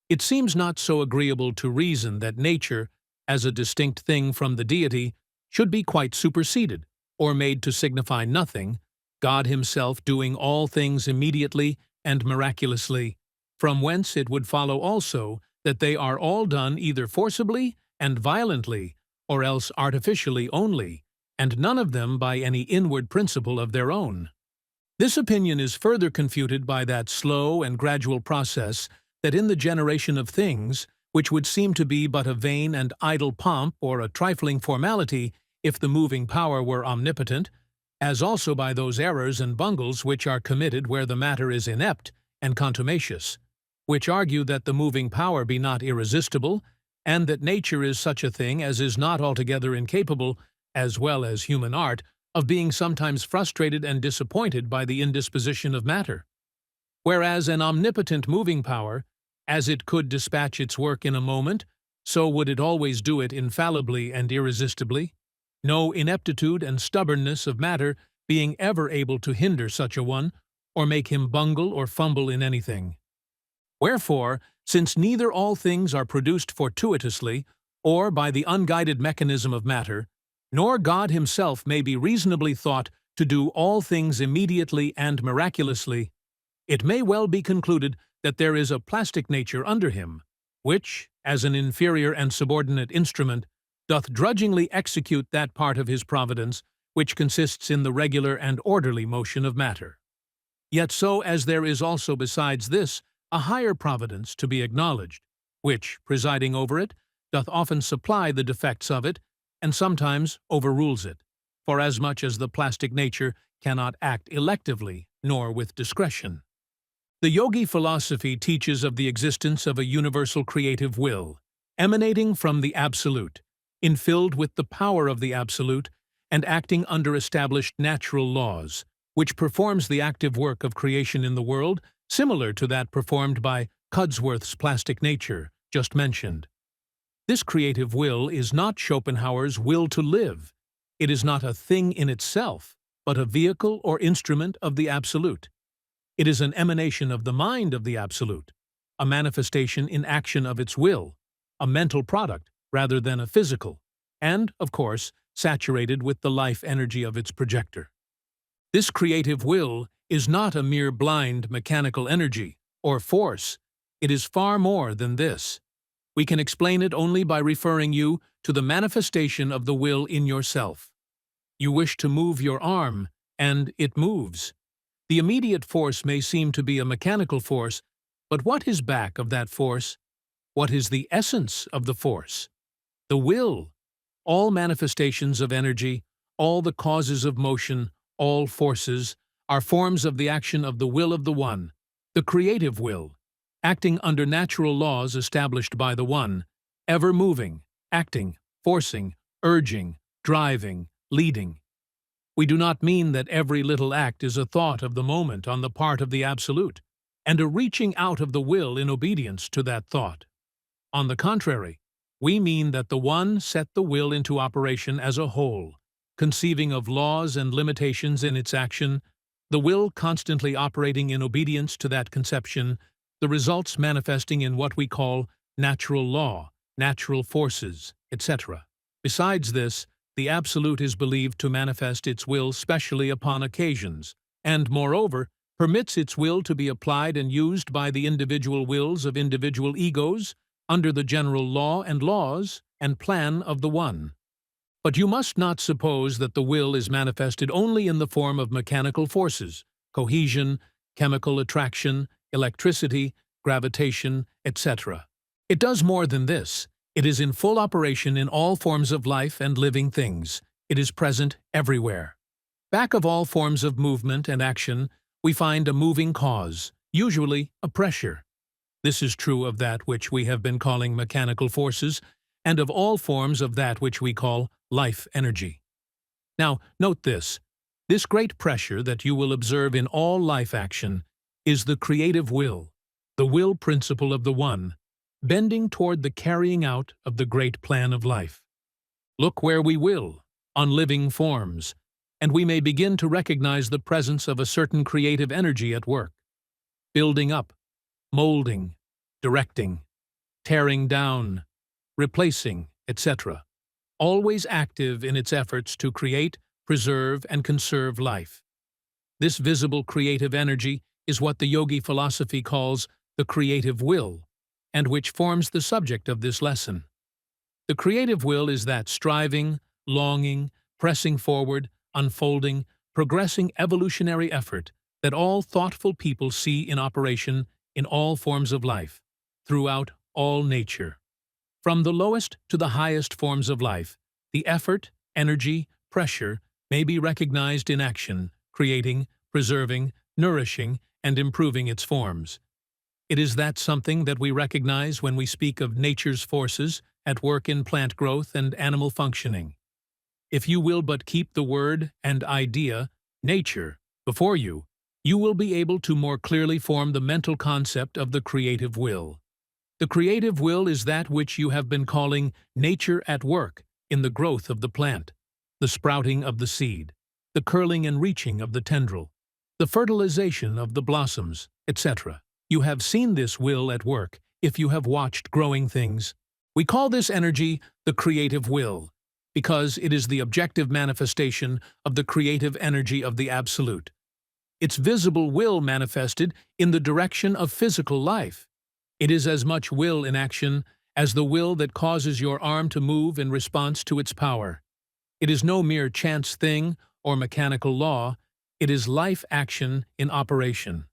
"It seems not so agreeable to reason that nature, as a distinct thing from the deity, should be quite superseded, or made to signify nothing, God himself doing all things immediately and miraculously, from whence it would follow also that they are all done either forcibly and violently, or else artificially only, and none of them by any inward principle of their own. This opinion is further confuted by that slow and gradual process that in the generation of things, which would seem to be but a vain and idle pomp or a trifling formality if the moving power were omnipotent, as also by those errors and bungles which are committed where the matter is inept and contumacious, which argue that the moving power be not irresistible, and that nature is such a thing as is not altogether incapable, as well as human art, of being sometimes frustrated and disappointed by the indisposition of matter. Whereas an omnipotent moving power, as it could dispatch its work in a moment, so would it always do it infallibly and irresistibly, no ineptitude and stubbornness of matter being ever able to hinder such a one, or make him bungle or fumble in anything. Wherefore, since neither all things are produced fortuitously, or by the unguided mechanism of matter, nor God himself may be reasonably thought to do all things immediately and miraculously, it may well be concluded that there is a plastic nature under him, which, as an inferior and subordinate instrument, doth drudgingly execute that part of his providence which consists in the regular and orderly motion of matter. Yet so as there is also besides this a higher providence to be acknowledged, which, presiding over it, doth often supply the defects of it, and sometimes overrules it, forasmuch as the plastic nature cannot act electively nor with discretion. The yogi philosophy teaches of the existence of a universal creative will, emanating from the Absolute, infilled with the power of the Absolute, and acting under established natural laws, which performs the active work of creation in the world, similar to that performed by Cudsworth's plastic nature, just mentioned. This creative will is not Schopenhauer's will to live. It is not a thing in itself, but a vehicle or instrument of the Absolute. It is an emanation of the mind of the Absolute, a manifestation in action of its will, a mental product rather than a physical, and, of course, saturated with the life energy of its projector. This creative will is not a mere blind mechanical energy or force. It is far more than this. We can explain it only by referring you to the manifestation of the will in yourself. You wish to move your arm, and it moves. The immediate force may seem to be a mechanical force, but what is back of that force? What is the essence of the force? The will. All manifestations of energy, all the causes of motion, all forces, are forms of the action of the will of the One, the creative will, acting under natural laws established by the One, ever moving, acting, forcing, urging, driving, leading. We do not mean that every little act is a thought of the moment on the part of the Absolute, and a reaching out of the will in obedience to that thought. On the contrary, we mean that the One set the will into operation as a whole, conceiving of laws and limitations in its action, the will constantly operating in obedience to that conception, the results manifesting in what we call natural law, natural forces, etc. Besides this, the Absolute is believed to manifest its will specially upon occasions, and, moreover, permits its will to be applied and used by the individual wills of individual egos under the general law and laws and plan of the One. But you must not suppose that the will is manifested only in the form of mechanical forces, cohesion, chemical attraction, electricity, gravitation, etc. It does more than this. It is in full operation in all forms of life and living things. It is present everywhere. Back of all forms of movement and action, we find a moving cause, usually a pressure. This is true of that which we have been calling mechanical forces, and of all forms of that which we call life energy. Now, note this. This great pressure that you will observe in all life action is the creative will, the will principle of the One, bending toward the carrying out of the great plan of life. Look where we will, on living forms, and we may begin to recognize the presence of a certain creative energy at work, building up, molding, directing, tearing down, replacing, etc., always active in its efforts to create, preserve, and conserve life. This visible creative energy is what the yogi philosophy calls the creative will, and which forms the subject of this lesson. The creative will is that striving, longing, pressing forward, unfolding, progressing evolutionary effort that all thoughtful people see in operation in all forms of life, throughout all nature. From the lowest to the highest forms of life, the effort, energy, pressure may be recognized in action, creating, preserving, nourishing, and improving its forms. It is that something that we recognize when we speak of nature's forces at work in plant growth and animal functioning. If you will but keep the word and idea, nature, before you, you will be able to more clearly form the mental concept of the creative will. The creative will is that which you have been calling nature at work in the growth of the plant, the sprouting of the seed, the curling and reaching of the tendril, the fertilization of the blossoms, etc. You have seen this will at work if you have watched growing things. We call this energy the creative will, because it is the objective manifestation of the creative energy of the Absolute. Its visible will manifested in the direction of physical life. It is as much will in action as the will that causes your arm to move in response to its power. It is no mere chance thing or mechanical law, it is life action in operation.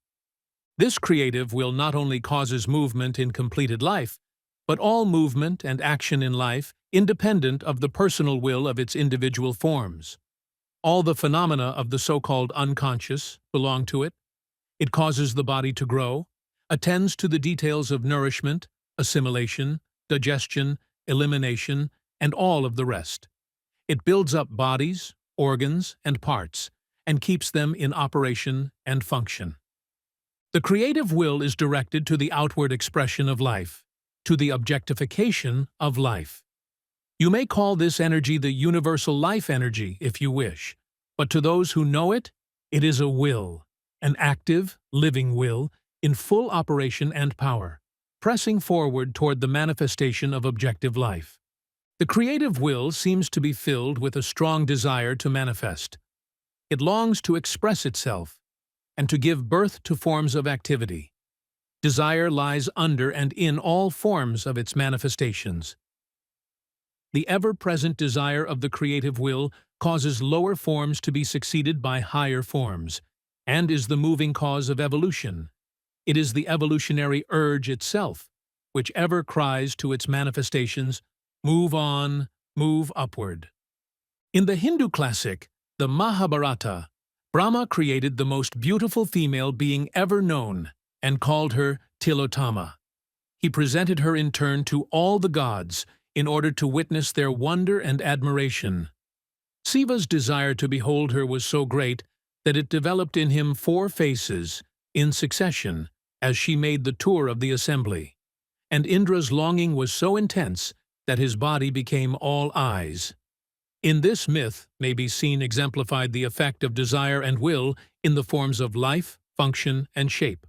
This creative will not only causes movement in completed life, but all movement and action in life independent of the personal will of its individual forms. All the phenomena of the so-called unconscious belong to it. It causes the body to grow, attends to the details of nourishment, assimilation, digestion, elimination, and all of the rest. It builds up bodies, organs, and parts, and keeps them in operation and function. The creative will is directed to the outward expression of life, to the objectification of life. You may call this energy the universal life energy if you wish, but to those who know it, it is a will, an active, living will, in full operation and power, pressing forward toward the manifestation of objective life. The creative will seems to be filled with a strong desire to manifest. It longs to express itself and to give birth to forms of activity. Desire lies under and in all forms of its manifestations. The ever-present desire of the creative will causes lower forms to be succeeded by higher forms, and is the moving cause of evolution. It is the evolutionary urge itself, which ever cries to its manifestations, "Move on, move upward." In the Hindu classic, the Mahabharata, Brahma created the most beautiful female being ever known and called her Tilottama. He presented her in turn to all the gods in order to witness their wonder and admiration. Siva's desire to behold her was so great that it developed in him 4 faces, in succession, as she made the tour of the assembly. And Indra's longing was so intense that his body became all eyes. In this myth may be seen exemplified the effect of desire and will in the forms of life, function, and shape,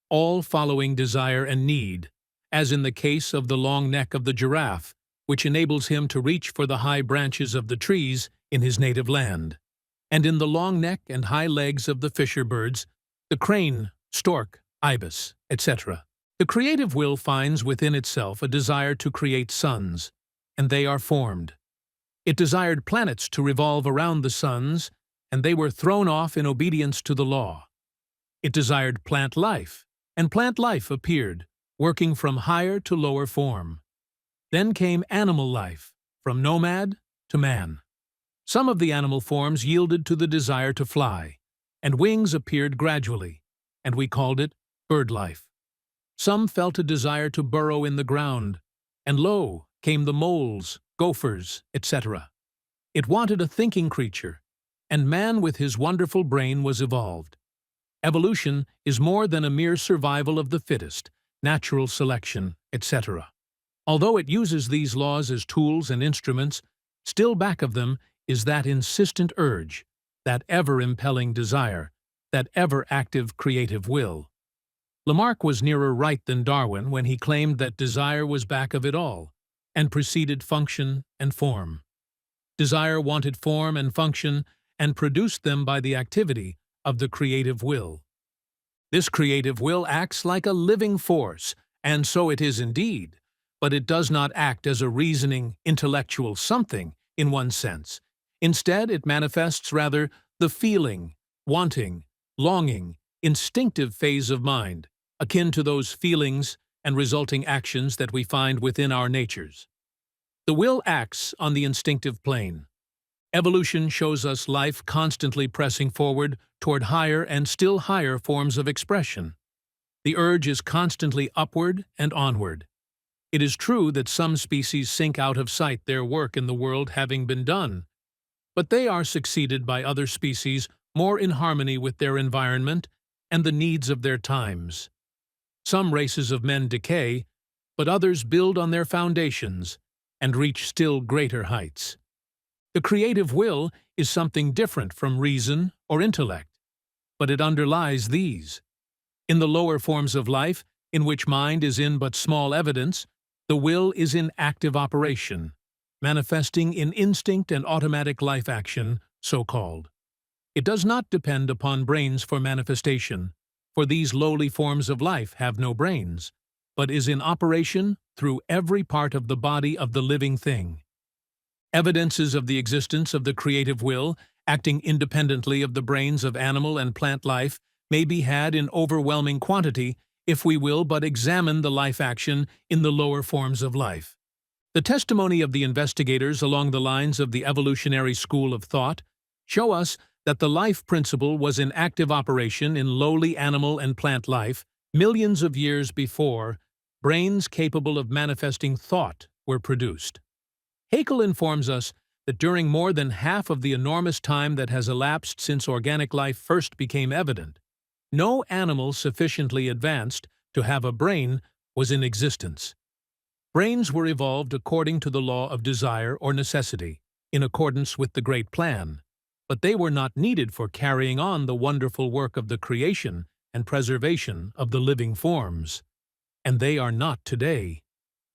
all following desire and need, as in the case of the long neck of the giraffe, which enables him to reach for the high branches of the trees in his native land, and in the long neck and high legs of the fisher birds, the crane, stork, ibis, etc. The creative will finds within itself a desire to create suns, and they are formed. It desired planets to revolve around the suns, and they were thrown off in obedience to the law. It desired plant life, and plant life appeared, working from higher to lower form. Then came animal life, from nomad to man. Some of the animal forms yielded to the desire to fly, and wings appeared gradually, and we called it bird life. Some felt a desire to burrow in the ground, and lo, came the moles, gophers, etc. It wanted a thinking creature, and man with his wonderful brain was evolved. Evolution is more than a mere survival of the fittest, natural selection, etc. Although it uses these laws as tools and instruments, still back of them is that insistent urge, that ever-impelling desire, that ever-active creative will. Lamarck was nearer right than Darwin when he claimed that desire was back of it all, and preceded function and form. Desire wanted form and function, and produced them by the activity of the creative will. This creative will acts like a living force, and so it is indeed, but it does not act as a reasoning, intellectual something in one sense. Instead, it manifests rather the feeling, wanting, longing, instinctive phase of mind, akin to those feelings and resulting actions that we find within our natures. The will acts on the instinctive plane. Evolution shows us life constantly pressing forward toward higher and still higher forms of expression. The urge is constantly upward and onward. It is true that some species sink out of sight, their work in the world having been done, but they are succeeded by other species more in harmony with their environment and the needs of their times. Some races of men decay, but others build on their foundations and reach still greater heights. The creative will is something different from reason or intellect, but it underlies these. In the lower forms of life, in which mind is in but small evidence, the will is in active operation, manifesting in instinct and automatic life action, so-called. It does not depend upon brains for manifestation, for these lowly forms of life have no brains, but is in operation through every part of the body of the living thing. Evidences of the existence of the creative will, acting independently of the brains of animal and plant life, may be had in overwhelming quantity if we will but examine the life action in the lower forms of life. The testimony of the investigators along the lines of the evolutionary school of thought show us that the life principle was in active operation in lowly animal and plant life millions of years before brains capable of manifesting thought were produced. Haeckel informs us that during more than half of the enormous time that has elapsed since organic life first became evident, no animal sufficiently advanced to have a brain was in existence. Brains were evolved according to the law of desire or necessity, in accordance with the great plan, but they were not needed for carrying on the wonderful work of the creation and preservation of the living forms. And they are not today.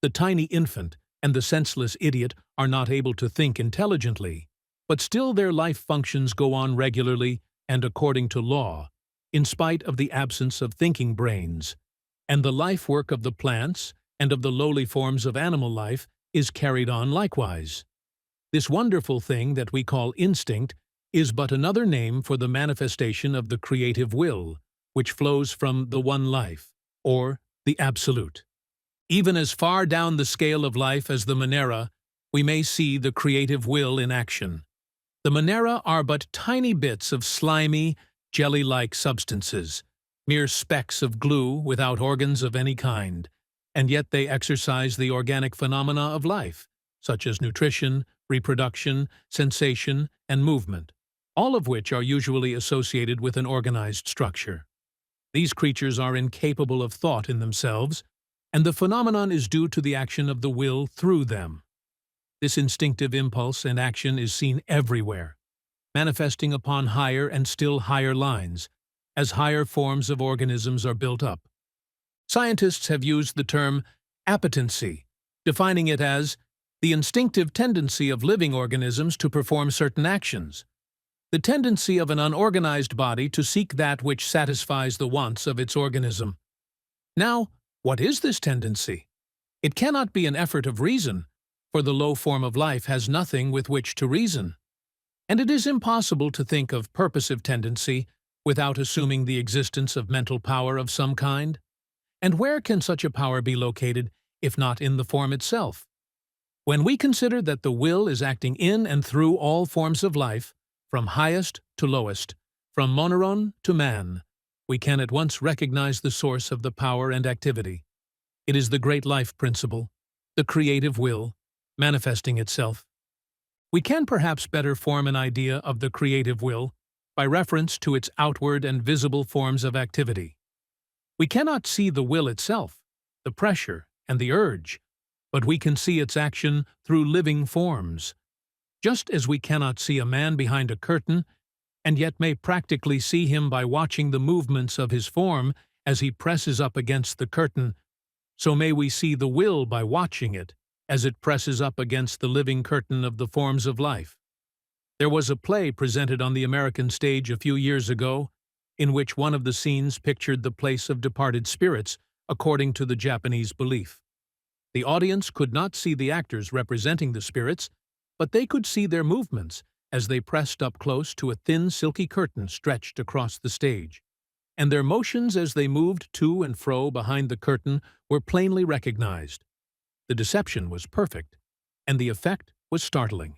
The tiny infant and the senseless idiot are not able to think intelligently, but still their life functions go on regularly and according to law, in spite of the absence of thinking brains, and the life work of the plants and of the lowly forms of animal life is carried on likewise. This wonderful thing that we call instinct is but another name for the manifestation of the creative will, which flows from the one life, or the Absolute. Even as far down the scale of life as the Monera, we may see the creative will in action. The Monera are but tiny bits of slimy, jelly-like substances, mere specks of glue without organs of any kind, and yet they exercise the organic phenomena of life, such as nutrition, reproduction, sensation, and movement, all of which are usually associated with an organized structure. These creatures are incapable of thought in themselves, and the phenomenon is due to the action of the will through them. This instinctive impulse and action is seen everywhere, manifesting upon higher and still higher lines, as higher forms of organisms are built up. Scientists have used the term appetency, defining it as the instinctive tendency of living organisms to perform certain actions, the tendency of an unorganized body to seek that which satisfies the wants of its organism. Now, what is this tendency? It cannot be an effort of reason, for the low form of life has nothing with which to reason. And it is impossible to think of purposive tendency without assuming the existence of mental power of some kind. And where can such a power be located, if not in the form itself? When we consider that the will is acting in and through all forms of life, from highest to lowest, from moneron to man, we can at once recognize the source of the power and activity. It is the great life principle, the creative will, manifesting itself. We can perhaps better form an idea of the creative will by reference to its outward and visible forms of activity. We cannot see the will itself, the pressure, and the urge, but we can see its action through living forms. Just as we cannot see a man behind a curtain, and yet may practically see him by watching the movements of his form as he presses up against the curtain, so may we see the will by watching it as it presses up against the living curtain of the forms of life. There was a play presented on the American stage a few years ago in which one of the scenes pictured the place of departed spirits according to the Japanese belief. The audience could not see the actors representing the spirits, but they could see their movements as they pressed up close to a thin silky curtain stretched across the stage, and their motions as they moved to and fro behind the curtain were plainly recognized. The deception was perfect, and the effect was startling.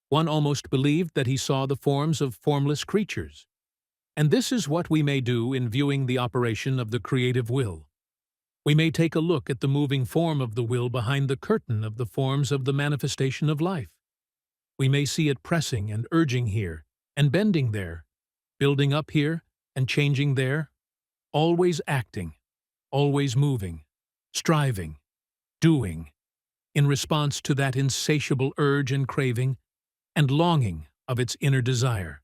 One almost believed that he saw the forms of formless creatures. And this is what we may do in viewing the operation of the creative will. We may take a look at the moving form of the will behind the curtain of the forms of the manifestation of life. We may see it pressing and urging here, and bending there, building up here and changing there, always acting, always moving, striving, doing, in response to that insatiable urge and craving and longing of its inner desire.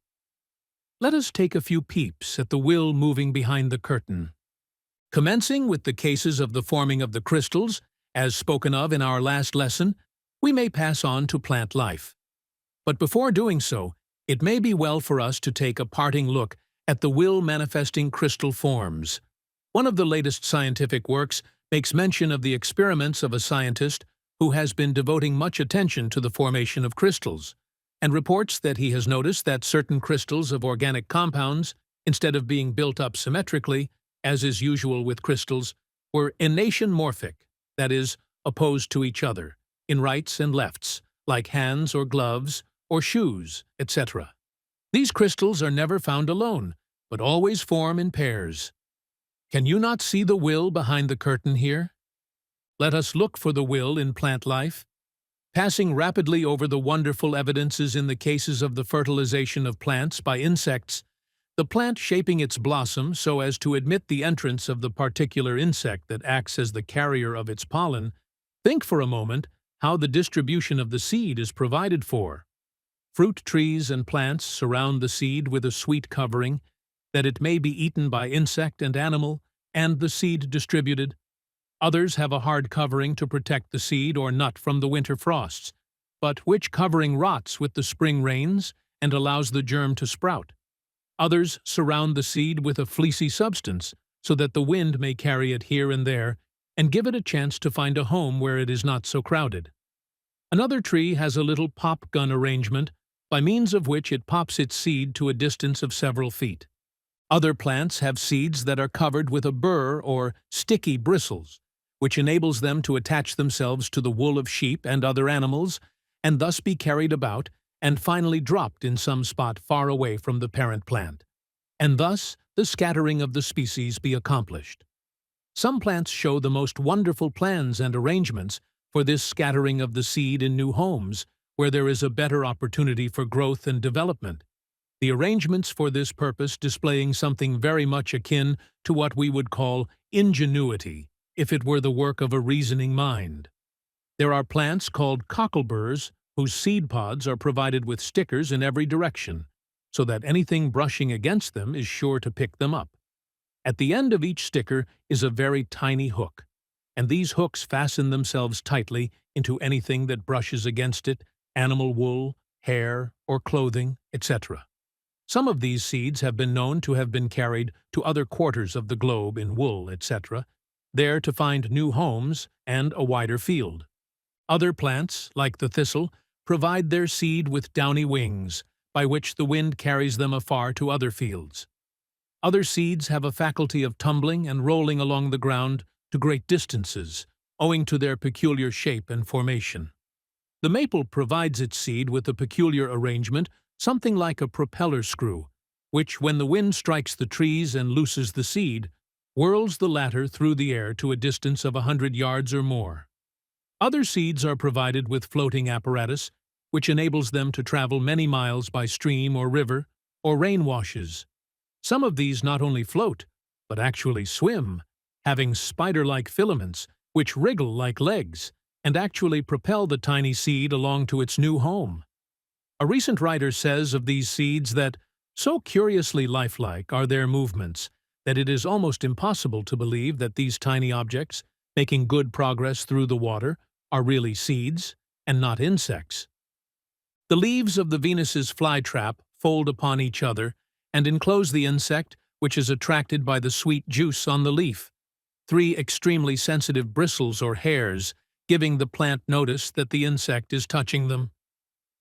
Let us take a few peeps at the will moving behind the curtain. Commencing with the cases of the forming of the crystals, as spoken of in our last lesson, we may pass on to plant life. But before doing so, it may be well for us to take a parting look at the will manifesting crystal forms. One of the latest scientific works makes mention of the experiments of a scientist who has been devoting much attention to the formation of crystals, and reports that he has noticed that certain crystals of organic compounds, instead of being built up symmetrically, as is usual with crystals, were enantiomorphic, that is, opposed to each other, in rights and lefts, like hands or gloves or shoes, etc. These crystals are never found alone, but always form in pairs. Can you not see the will behind the curtain here? Let us look for the will in plant life. Passing rapidly over the wonderful evidences in the cases of the fertilization of plants by insects, the plant shaping its blossom so as to admit the entrance of the particular insect that acts as the carrier of its pollen, think for a moment how the distribution of the seed is provided for. Fruit trees and plants surround the seed with a sweet covering, that it may be eaten by insect and animal, and the seed distributed. Others have a hard covering to protect the seed or nut from the winter frosts, but which covering rots with the spring rains and allows the germ to sprout. Others surround the seed with a fleecy substance, so that the wind may carry it here and there and give it a chance to find a home where it is not so crowded. Another tree has a little pop gun arrangement, by means of which it pops its seed to a distance of several feet. Other plants have seeds that are covered with a burr or sticky bristles, which enables them to attach themselves to the wool of sheep and other animals, and thus be carried about and finally dropped in some spot far away from the parent plant, and thus the scattering of the species be accomplished. Some plants show the most wonderful plans and arrangements for this scattering of the seed in new homes, where there is a better opportunity for growth and development, the arrangements for this purpose displaying something very much akin to what we would call ingenuity, if it were the work of a reasoning mind. There are plants called cockleburs, whose seed pods are provided with stickers in every direction, so that anything brushing against them is sure to pick them up. At the end of each sticker is a very tiny hook, and these hooks fasten themselves tightly into anything that brushes against it, animal wool, hair, or clothing, etc. Some of these seeds have been known to have been carried to other quarters of the globe in wool, etc., there to find new homes and a wider field. Other plants, like the thistle, provide their seed with downy wings, by which the wind carries them afar to other fields. Other seeds have a faculty of tumbling and rolling along the ground to great distances, owing to their peculiar shape and formation. The maple provides its seed with a peculiar arrangement, something like a propeller screw, which, when the wind strikes the trees and looses the seed, whirls the latter through the air to a distance of 100 yards or more. Other seeds are provided with floating apparatus, which enables them to travel many miles by stream or river, or rain washes. Some of these not only float, but actually swim, having spider-like filaments, which wriggle like legs, and actually propel the tiny seed along to its new home. A recent writer says of these seeds that, so curiously lifelike are their movements, that it is almost impossible to believe that these tiny objects, making good progress through the water, are really seeds, and not insects. The leaves of the Venus's flytrap fold upon each other and enclose the insect which is attracted by the sweet juice on the leaf, 3 extremely sensitive bristles or hairs, giving the plant notice that the insect is touching them.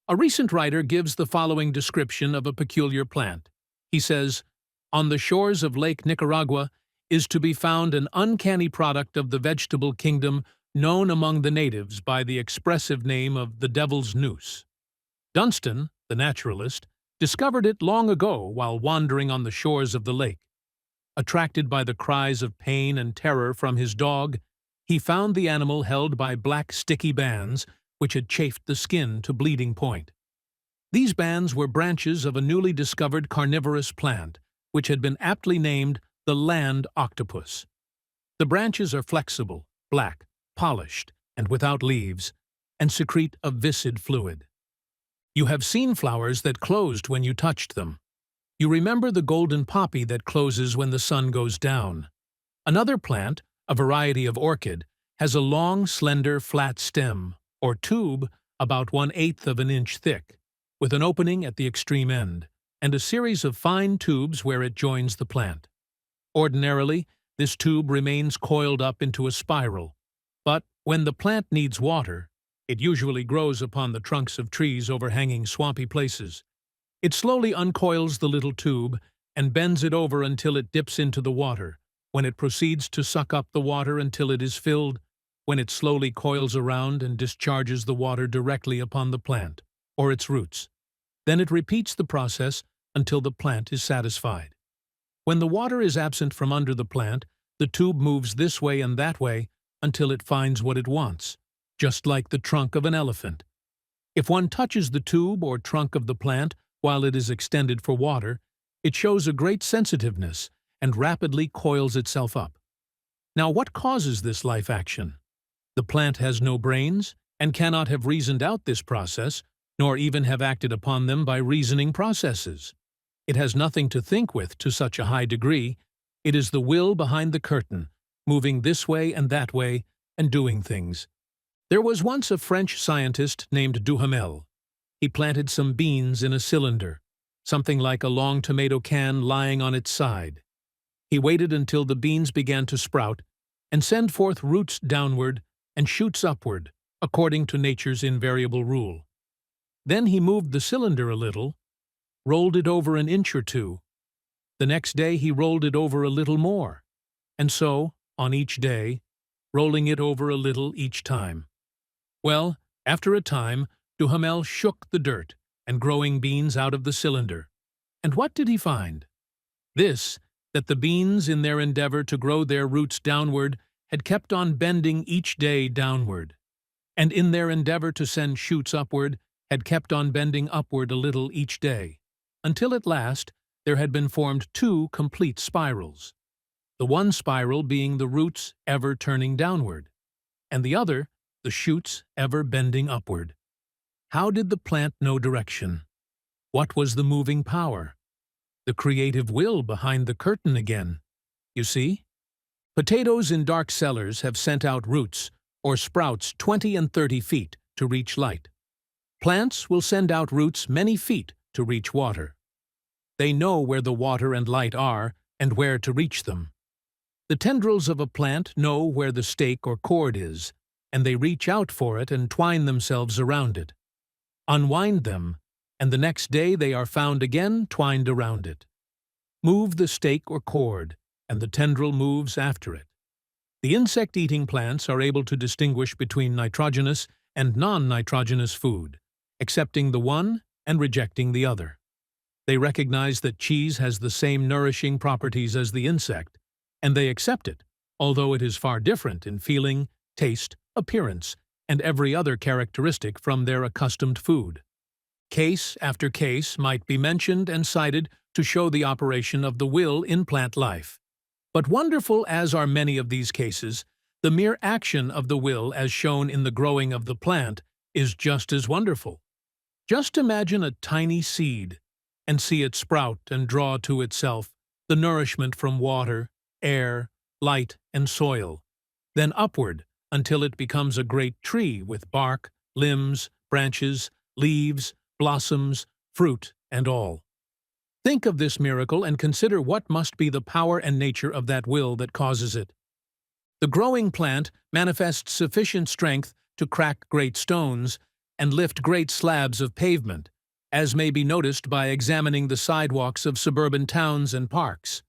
A recent writer gives the following description of a peculiar plant. He says, "On the shores of Lake Nicaragua is to be found an uncanny product of the vegetable kingdom known among the natives by the expressive name of the devil's noose. Dunstan, the naturalist, discovered it long ago while wandering on the shores of the lake. Attracted by the cries of pain and terror from his dog, he found the animal held by black sticky bands which had chafed the skin to bleeding point. These bands were branches of a newly discovered carnivorous plant, which had been aptly named the land octopus. The branches are flexible, black, polished, and without leaves, and secrete a viscid fluid. You have seen flowers that closed when you touched them. You remember the golden poppy that closes when the sun goes down. Another plant, a variety of orchid, has a long, slender, flat stem, or tube about 1/8 of an inch thick, with an opening at the extreme end, and a series of fine tubes where it joins the plant. Ordinarily, this tube remains coiled up into a spiral, but when the plant needs water, it usually grows upon the trunks of trees overhanging swampy places. It slowly uncoils the little tube and bends it over until it dips into the water, when it proceeds to suck up the water until it is filled, when it slowly coils around and discharges the water directly upon the plant, or its roots. Then it repeats the process until the plant is satisfied. When the water is absent from under the plant, the tube moves this way and that way until it finds what it wants, just like the trunk of an elephant. If one touches the tube or trunk of the plant while it is extended for water, it shows a great sensitiveness and rapidly coils itself up. Now, what causes this life action? The plant has no brains and cannot have reasoned out this process, nor even have acted upon them by reasoning processes. It has nothing to think with to such a high degree. It is the will behind the curtain, moving this way and that way, and doing things. There was once a French scientist named Duhamel. He planted some beans in a cylinder, something like a long tomato can lying on its side. He waited until the beans began to sprout and send forth roots downward and shoots upward, according to nature's invariable rule. Then he moved the cylinder a little, rolled it over an inch or two. The next day he rolled it over a little more, and so, on each day, rolling it over a little each time. Well, after a time, Duhamel shook the dirt and growing beans out of the cylinder. And what did he find? This, that the beans, in their endeavor to grow their roots downward, had kept on bending each day downward, and in their endeavor to send shoots upward, had kept on bending upward a little each day, until at last there had been formed 2 complete spirals, the one spiral being the roots ever turning downward, and the other the shoots ever bending upward. How did the plant know direction? What was the moving power? The creative will behind the curtain again. You see? Potatoes in dark cellars have sent out roots or sprouts 20 and 30 feet to reach light. Plants will send out roots many feet to reach water. They know where the water and light are and where to reach them. The tendrils of a plant know where the stake or cord is, and they reach out for it and twine themselves around it. Unwind them, and the next day they are found again twined around it. Move the stake or cord, and the tendril moves after it. The insect-eating plants are able to distinguish between nitrogenous and non-nitrogenous food, accepting the one and rejecting the other. They recognize that cheese has the same nourishing properties as the insect, and they accept it, although it is far different in feeling, taste, appearance, and every other characteristic from their accustomed food. Case after case might be mentioned and cited to show the operation of the will in plant life. But wonderful as are many of these cases, the mere action of the will as shown in the growing of the plant is just as wonderful. Just imagine a tiny seed and see it sprout and draw to itself the nourishment from water, air, light, and soil, then upward until it becomes a great tree with bark, limbs, branches, leaves, blossoms, fruit, and all. Think of this miracle and consider what must be the power and nature of that will that causes it. The growing plant manifests sufficient strength to crack great stones and lift great slabs of pavement, as may be noticed by examining the sidewalks of suburban towns and parks.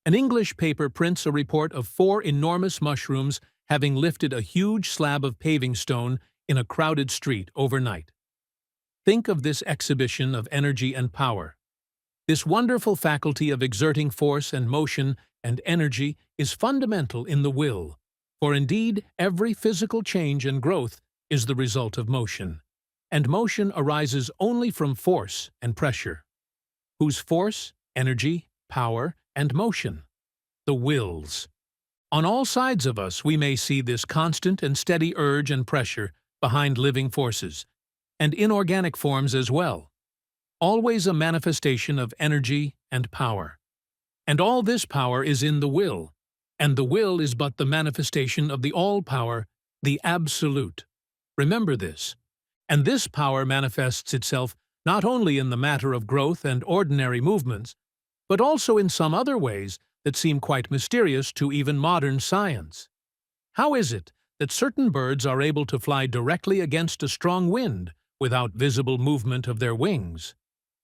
An English paper prints a report of 4 enormous mushrooms having lifted a huge slab of paving stone in a crowded street overnight. Think of this exhibition of energy and power. This wonderful faculty of exerting force and motion and energy is fundamental in the will, for indeed every physical change and growth is the result of motion, and motion arises only from force and pressure. Whose force, energy, power, and motion? The will's. On all sides of us we may see this constant and steady urge and pressure behind living forces, and inorganic forms as well. Always a manifestation of energy and power. And all this power is in the will, and the will is but the manifestation of the all-power, the Absolute. Remember this. And this power manifests itself not only in the matter of growth and ordinary movements, but also in some other ways that seem quite mysterious to even modern science. How is it that certain birds are able to fly directly against a strong wind without visible movement of their wings?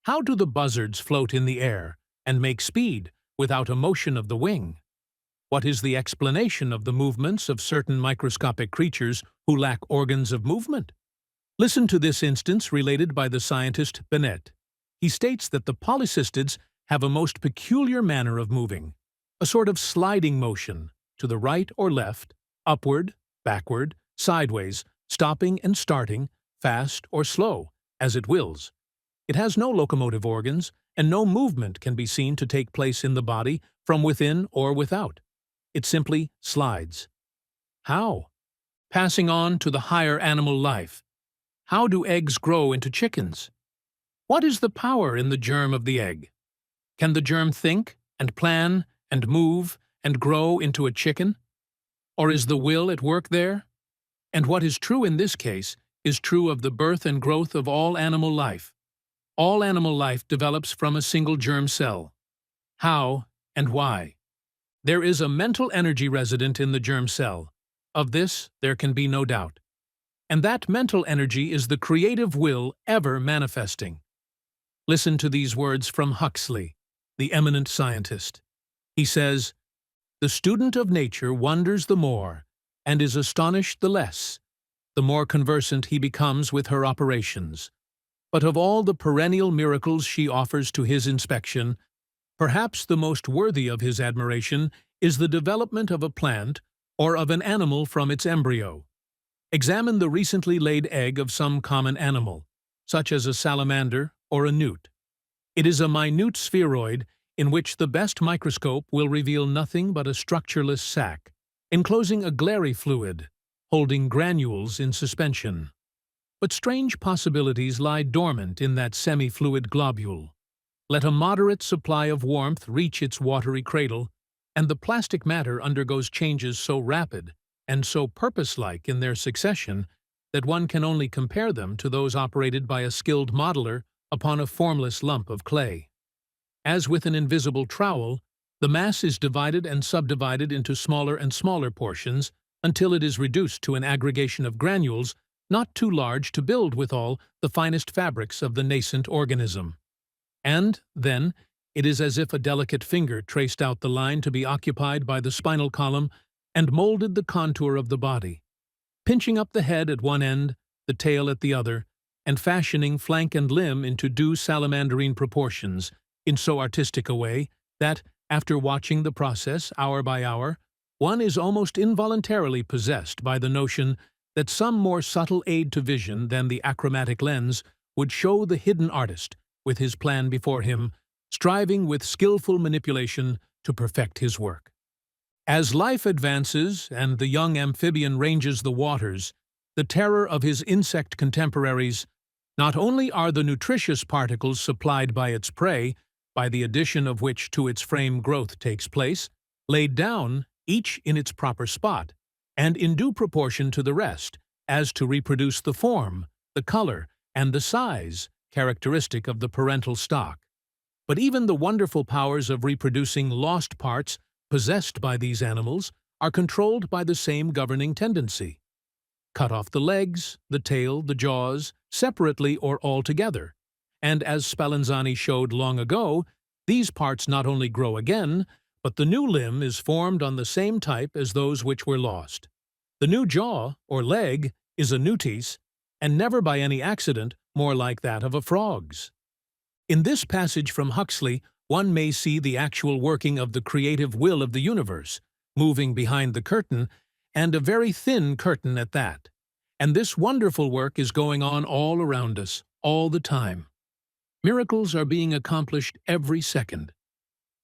How do the buzzards float in the air and make speed without a motion of the wing? What is the explanation of the movements of certain microscopic creatures who lack organs of movement? Listen to this instance related by the scientist Bennett. He states that the polycystids have a most peculiar manner of moving, a sort of sliding motion, to the right or left, upward, backward, sideways, stopping and starting, fast or slow, as it wills. It has no locomotive organs, and no movement can be seen to take place in the body from within or without. It simply slides. How? Passing on to the higher animal life. How do eggs grow into chickens? What is the power in the germ of the egg? Can the germ think, and plan, and move, and grow into a chicken? Or is the will at work there? And what is true in this case is true of the birth and growth of all animal life. All animal life develops from a single germ cell. How and why? There is a mental energy resident in the germ cell. Of this there can be no doubt. And that mental energy is the creative will ever manifesting. Listen to these words from Huxley, the eminent scientist. He says, "The student of nature wonders the more, and is astonished the less, the more conversant he becomes with her operations. But of all the perennial miracles she offers to his inspection, perhaps the most worthy of his admiration is the development of a plant or of an animal from its embryo. Examine the recently laid egg of some common animal, such as a salamander or a newt. It is a minute spheroid in which the best microscope will reveal nothing but a structureless sac, enclosing a glairy fluid, holding granules in suspension. But strange possibilities lie dormant in that semi-fluid globule. Let a moderate supply of warmth reach its watery cradle, and the plastic matter undergoes changes so rapid and so purpose-like in their succession that one can only compare them to those operated by a skilled modeler upon a formless lump of clay. As with an invisible trowel, the mass is divided and subdivided into smaller and smaller portions until it is reduced to an aggregation of granules not too large to build withal the finest fabrics of the nascent organism. And, then, it is as if a delicate finger traced out the line to be occupied by the spinal column and molded the contour of the body, pinching up the head at one end, the tail at the other, and fashioning flank and limb into due salamanderine proportions in so artistic a way that, after watching the process hour by hour, one is almost involuntarily possessed by the notion that some more subtle aid to vision than the achromatic lens would show the hidden artist, with his plan before him, striving with skillful manipulation to perfect his work. As life advances and the young amphibian ranges the waters, the terror of his insect contemporaries, not only are the nutritious particles supplied by its prey, by the addition of which to its frame growth takes place, laid down, each in its proper spot, and in due proportion to the rest, as to reproduce the form, the color, and the size characteristic of the parental stock. But even the wonderful powers of reproducing lost parts possessed by these animals are controlled by the same governing tendency. Cut off the legs, the tail, the jaws, separately or all together. And as Spallanzani showed long ago, these parts not only grow again, but the new limb is formed on the same type as those which were lost. The new jaw, or leg, is a nutis, and never by any accident more like that of a frog's. In this passage from Huxley, one may see the actual working of the creative will of the universe, moving behind the curtain, and a very thin curtain at that. And this wonderful work is going on all around us, all the time. Miracles are being accomplished every second.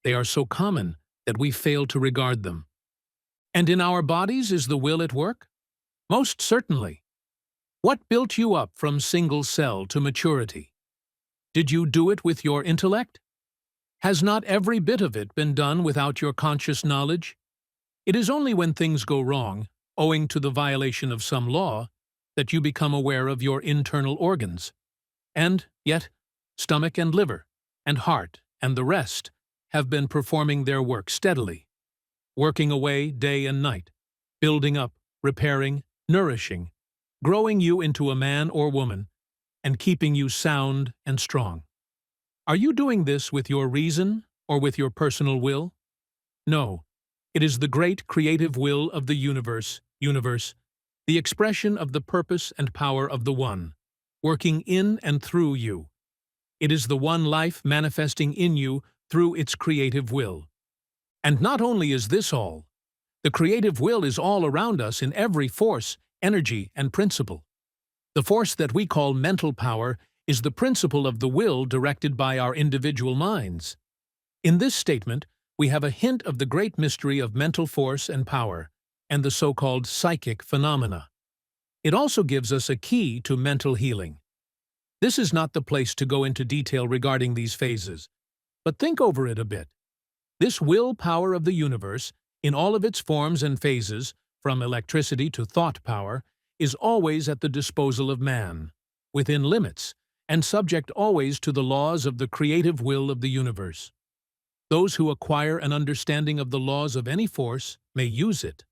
They are so common that we fail to regard them. And in our bodies is the will at work? Most certainly. What built you up from single cell to maturity? Did you do it with your intellect? Has not every bit of it been done without your conscious knowledge? It is only when things go wrong, owing to the violation of some law, that you become aware of your internal organs. And yet, stomach and liver, and heart, and the rest have been performing their work steadily, working away day and night, building up, repairing, nourishing, growing you into a man or woman, and keeping you sound and strong. Are you doing this with your reason or with your personal will? No, it is the great creative will of the universe, the expression of the purpose and power of the One, working in and through you. It is the one life manifesting in you through its creative will. And not only is this all, the creative will is all around us in every force, energy, and principle. The force that we call mental power is the principle of the will directed by our individual minds. In this statement, we have a hint of the great mystery of mental force and power, and the so-called psychic phenomena. It also gives us a key to mental healing. This is not the place to go into detail regarding these phases, but think over it a bit. This will power of the universe, in all of its forms and phases, from electricity to thought power, is always at the disposal of man, within limits, and subject always to the laws of the creative will of the universe. Those who acquire an understanding of the laws of any force may use it,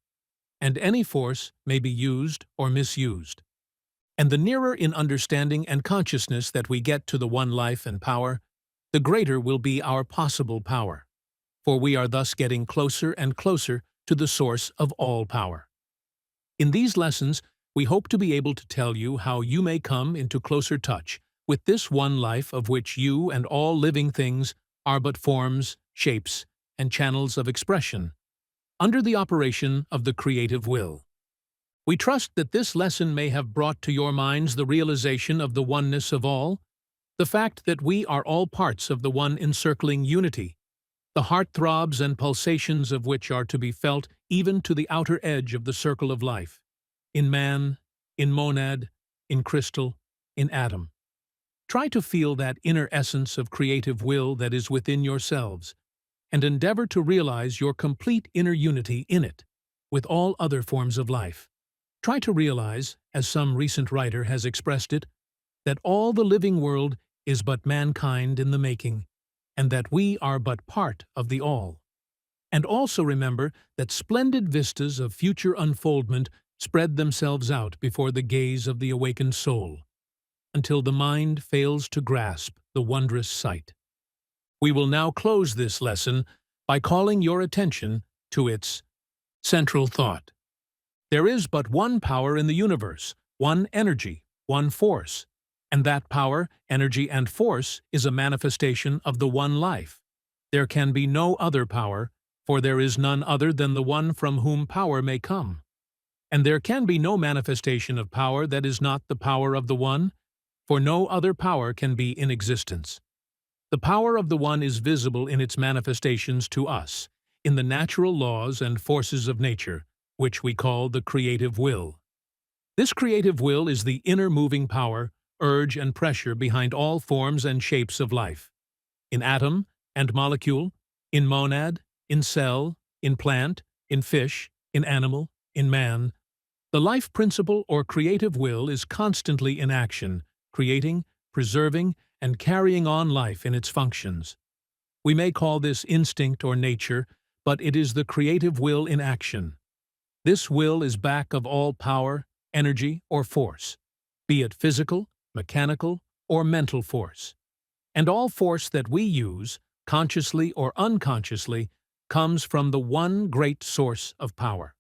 and any force may be used or misused. And the nearer in understanding and consciousness that we get to the one life and power, the greater will be our possible power, for we are thus getting closer and closer to the source of all power. In these lessons, we hope to be able to tell you how you may come into closer touch with this one life of which you and all living things are but forms, shapes, and channels of expression, under the operation of the creative will. We trust that this lesson may have brought to your minds the realization of the oneness of all, the fact that we are all parts of the one encircling unity, the heart-throbs and pulsations of which are to be felt even to the outer edge of the circle of life, in man, in monad, in crystal, in atom. Try to feel that inner essence of creative will that is within yourselves, and endeavor to realize your complete inner unity in it, with all other forms of life. Try to realize, as some recent writer has expressed it, that all the living world is but mankind in the making, and that we are but part of the all. And also remember that splendid vistas of future unfoldment spread themselves out before the gaze of the awakened soul, until the mind fails to grasp the wondrous sight. We will now close this lesson by calling your attention to its central thought. There is but one power in the universe, one energy, one force, and that power, energy, and force is a manifestation of the one life. There can be no other power, for there is none other than the one from whom power may come. And there can be no manifestation of power that is not the power of the one, for no other power can be in existence. The power of the one is visible in its manifestations to us, in the natural laws and forces of nature, which we call the creative will. This creative will is the inner moving power, urge, and pressure behind all forms and shapes of life. In atom and molecule, in monad, in cell, in plant, in fish, in animal, in man, the life principle or creative will is constantly in action, creating, preserving, and carrying on life in its functions. We may call this instinct or nature, but it is the creative will in action. This will is back of all power, energy, or force, be it physical, mechanical, or mental force. And all force that we use, consciously or unconsciously, comes from the one great source of power.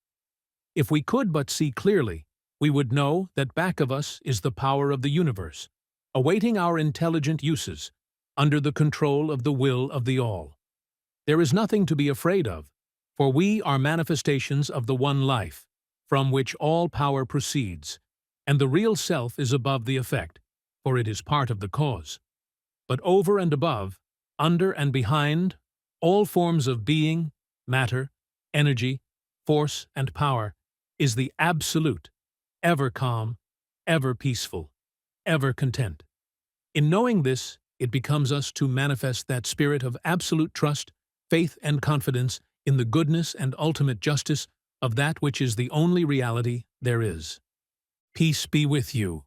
If we could but see clearly, we would know that back of us is the power of the universe, awaiting our intelligent uses, under the control of the will of the All. There is nothing to be afraid of, for we are manifestations of the one life, from which all power proceeds, and the real self is above the effect, for it is part of the cause. But over and above, under and behind, all forms of being, matter, energy, force, and power, is the Absolute, ever calm, ever peaceful, ever content. In knowing this, it becomes us to manifest that spirit of absolute trust, faith, and confidence in the goodness and ultimate justice of that which is the only reality there is. Peace be with you.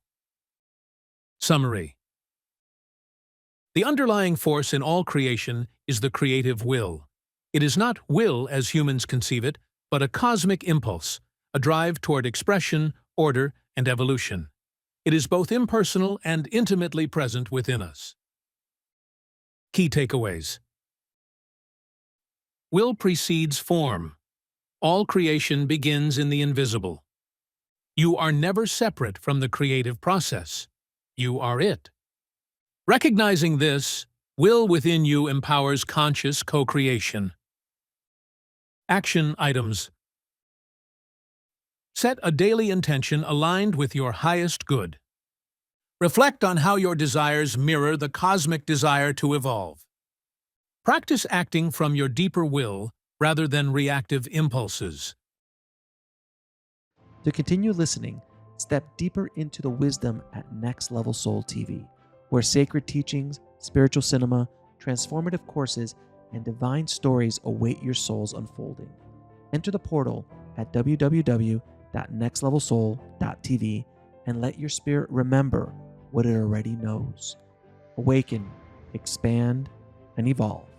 Summary. The underlying force in all creation is the creative will. It is not will as humans conceive it, but a cosmic impulse, a drive toward expression, order, and evolution. It is both impersonal and intimately present within us. Key takeaways. Will precedes form. All creation begins in the invisible. You are never separate from the creative process. You are it. Recognizing this, will within you empowers conscious co-creation. Action items. Set a daily intention aligned with your highest good. Reflect on how your desires mirror the cosmic desire to evolve. Practice acting from your deeper will rather than reactive impulses. To continue listening, step deeper into the wisdom at Next Level Soul TV, where sacred teachings, spiritual cinema, transformative courses, and divine stories await your soul's unfolding. Enter the portal at www.nextlevelsoul.tv and let your spirit remember what it already knows. Awaken, expand, and evolve.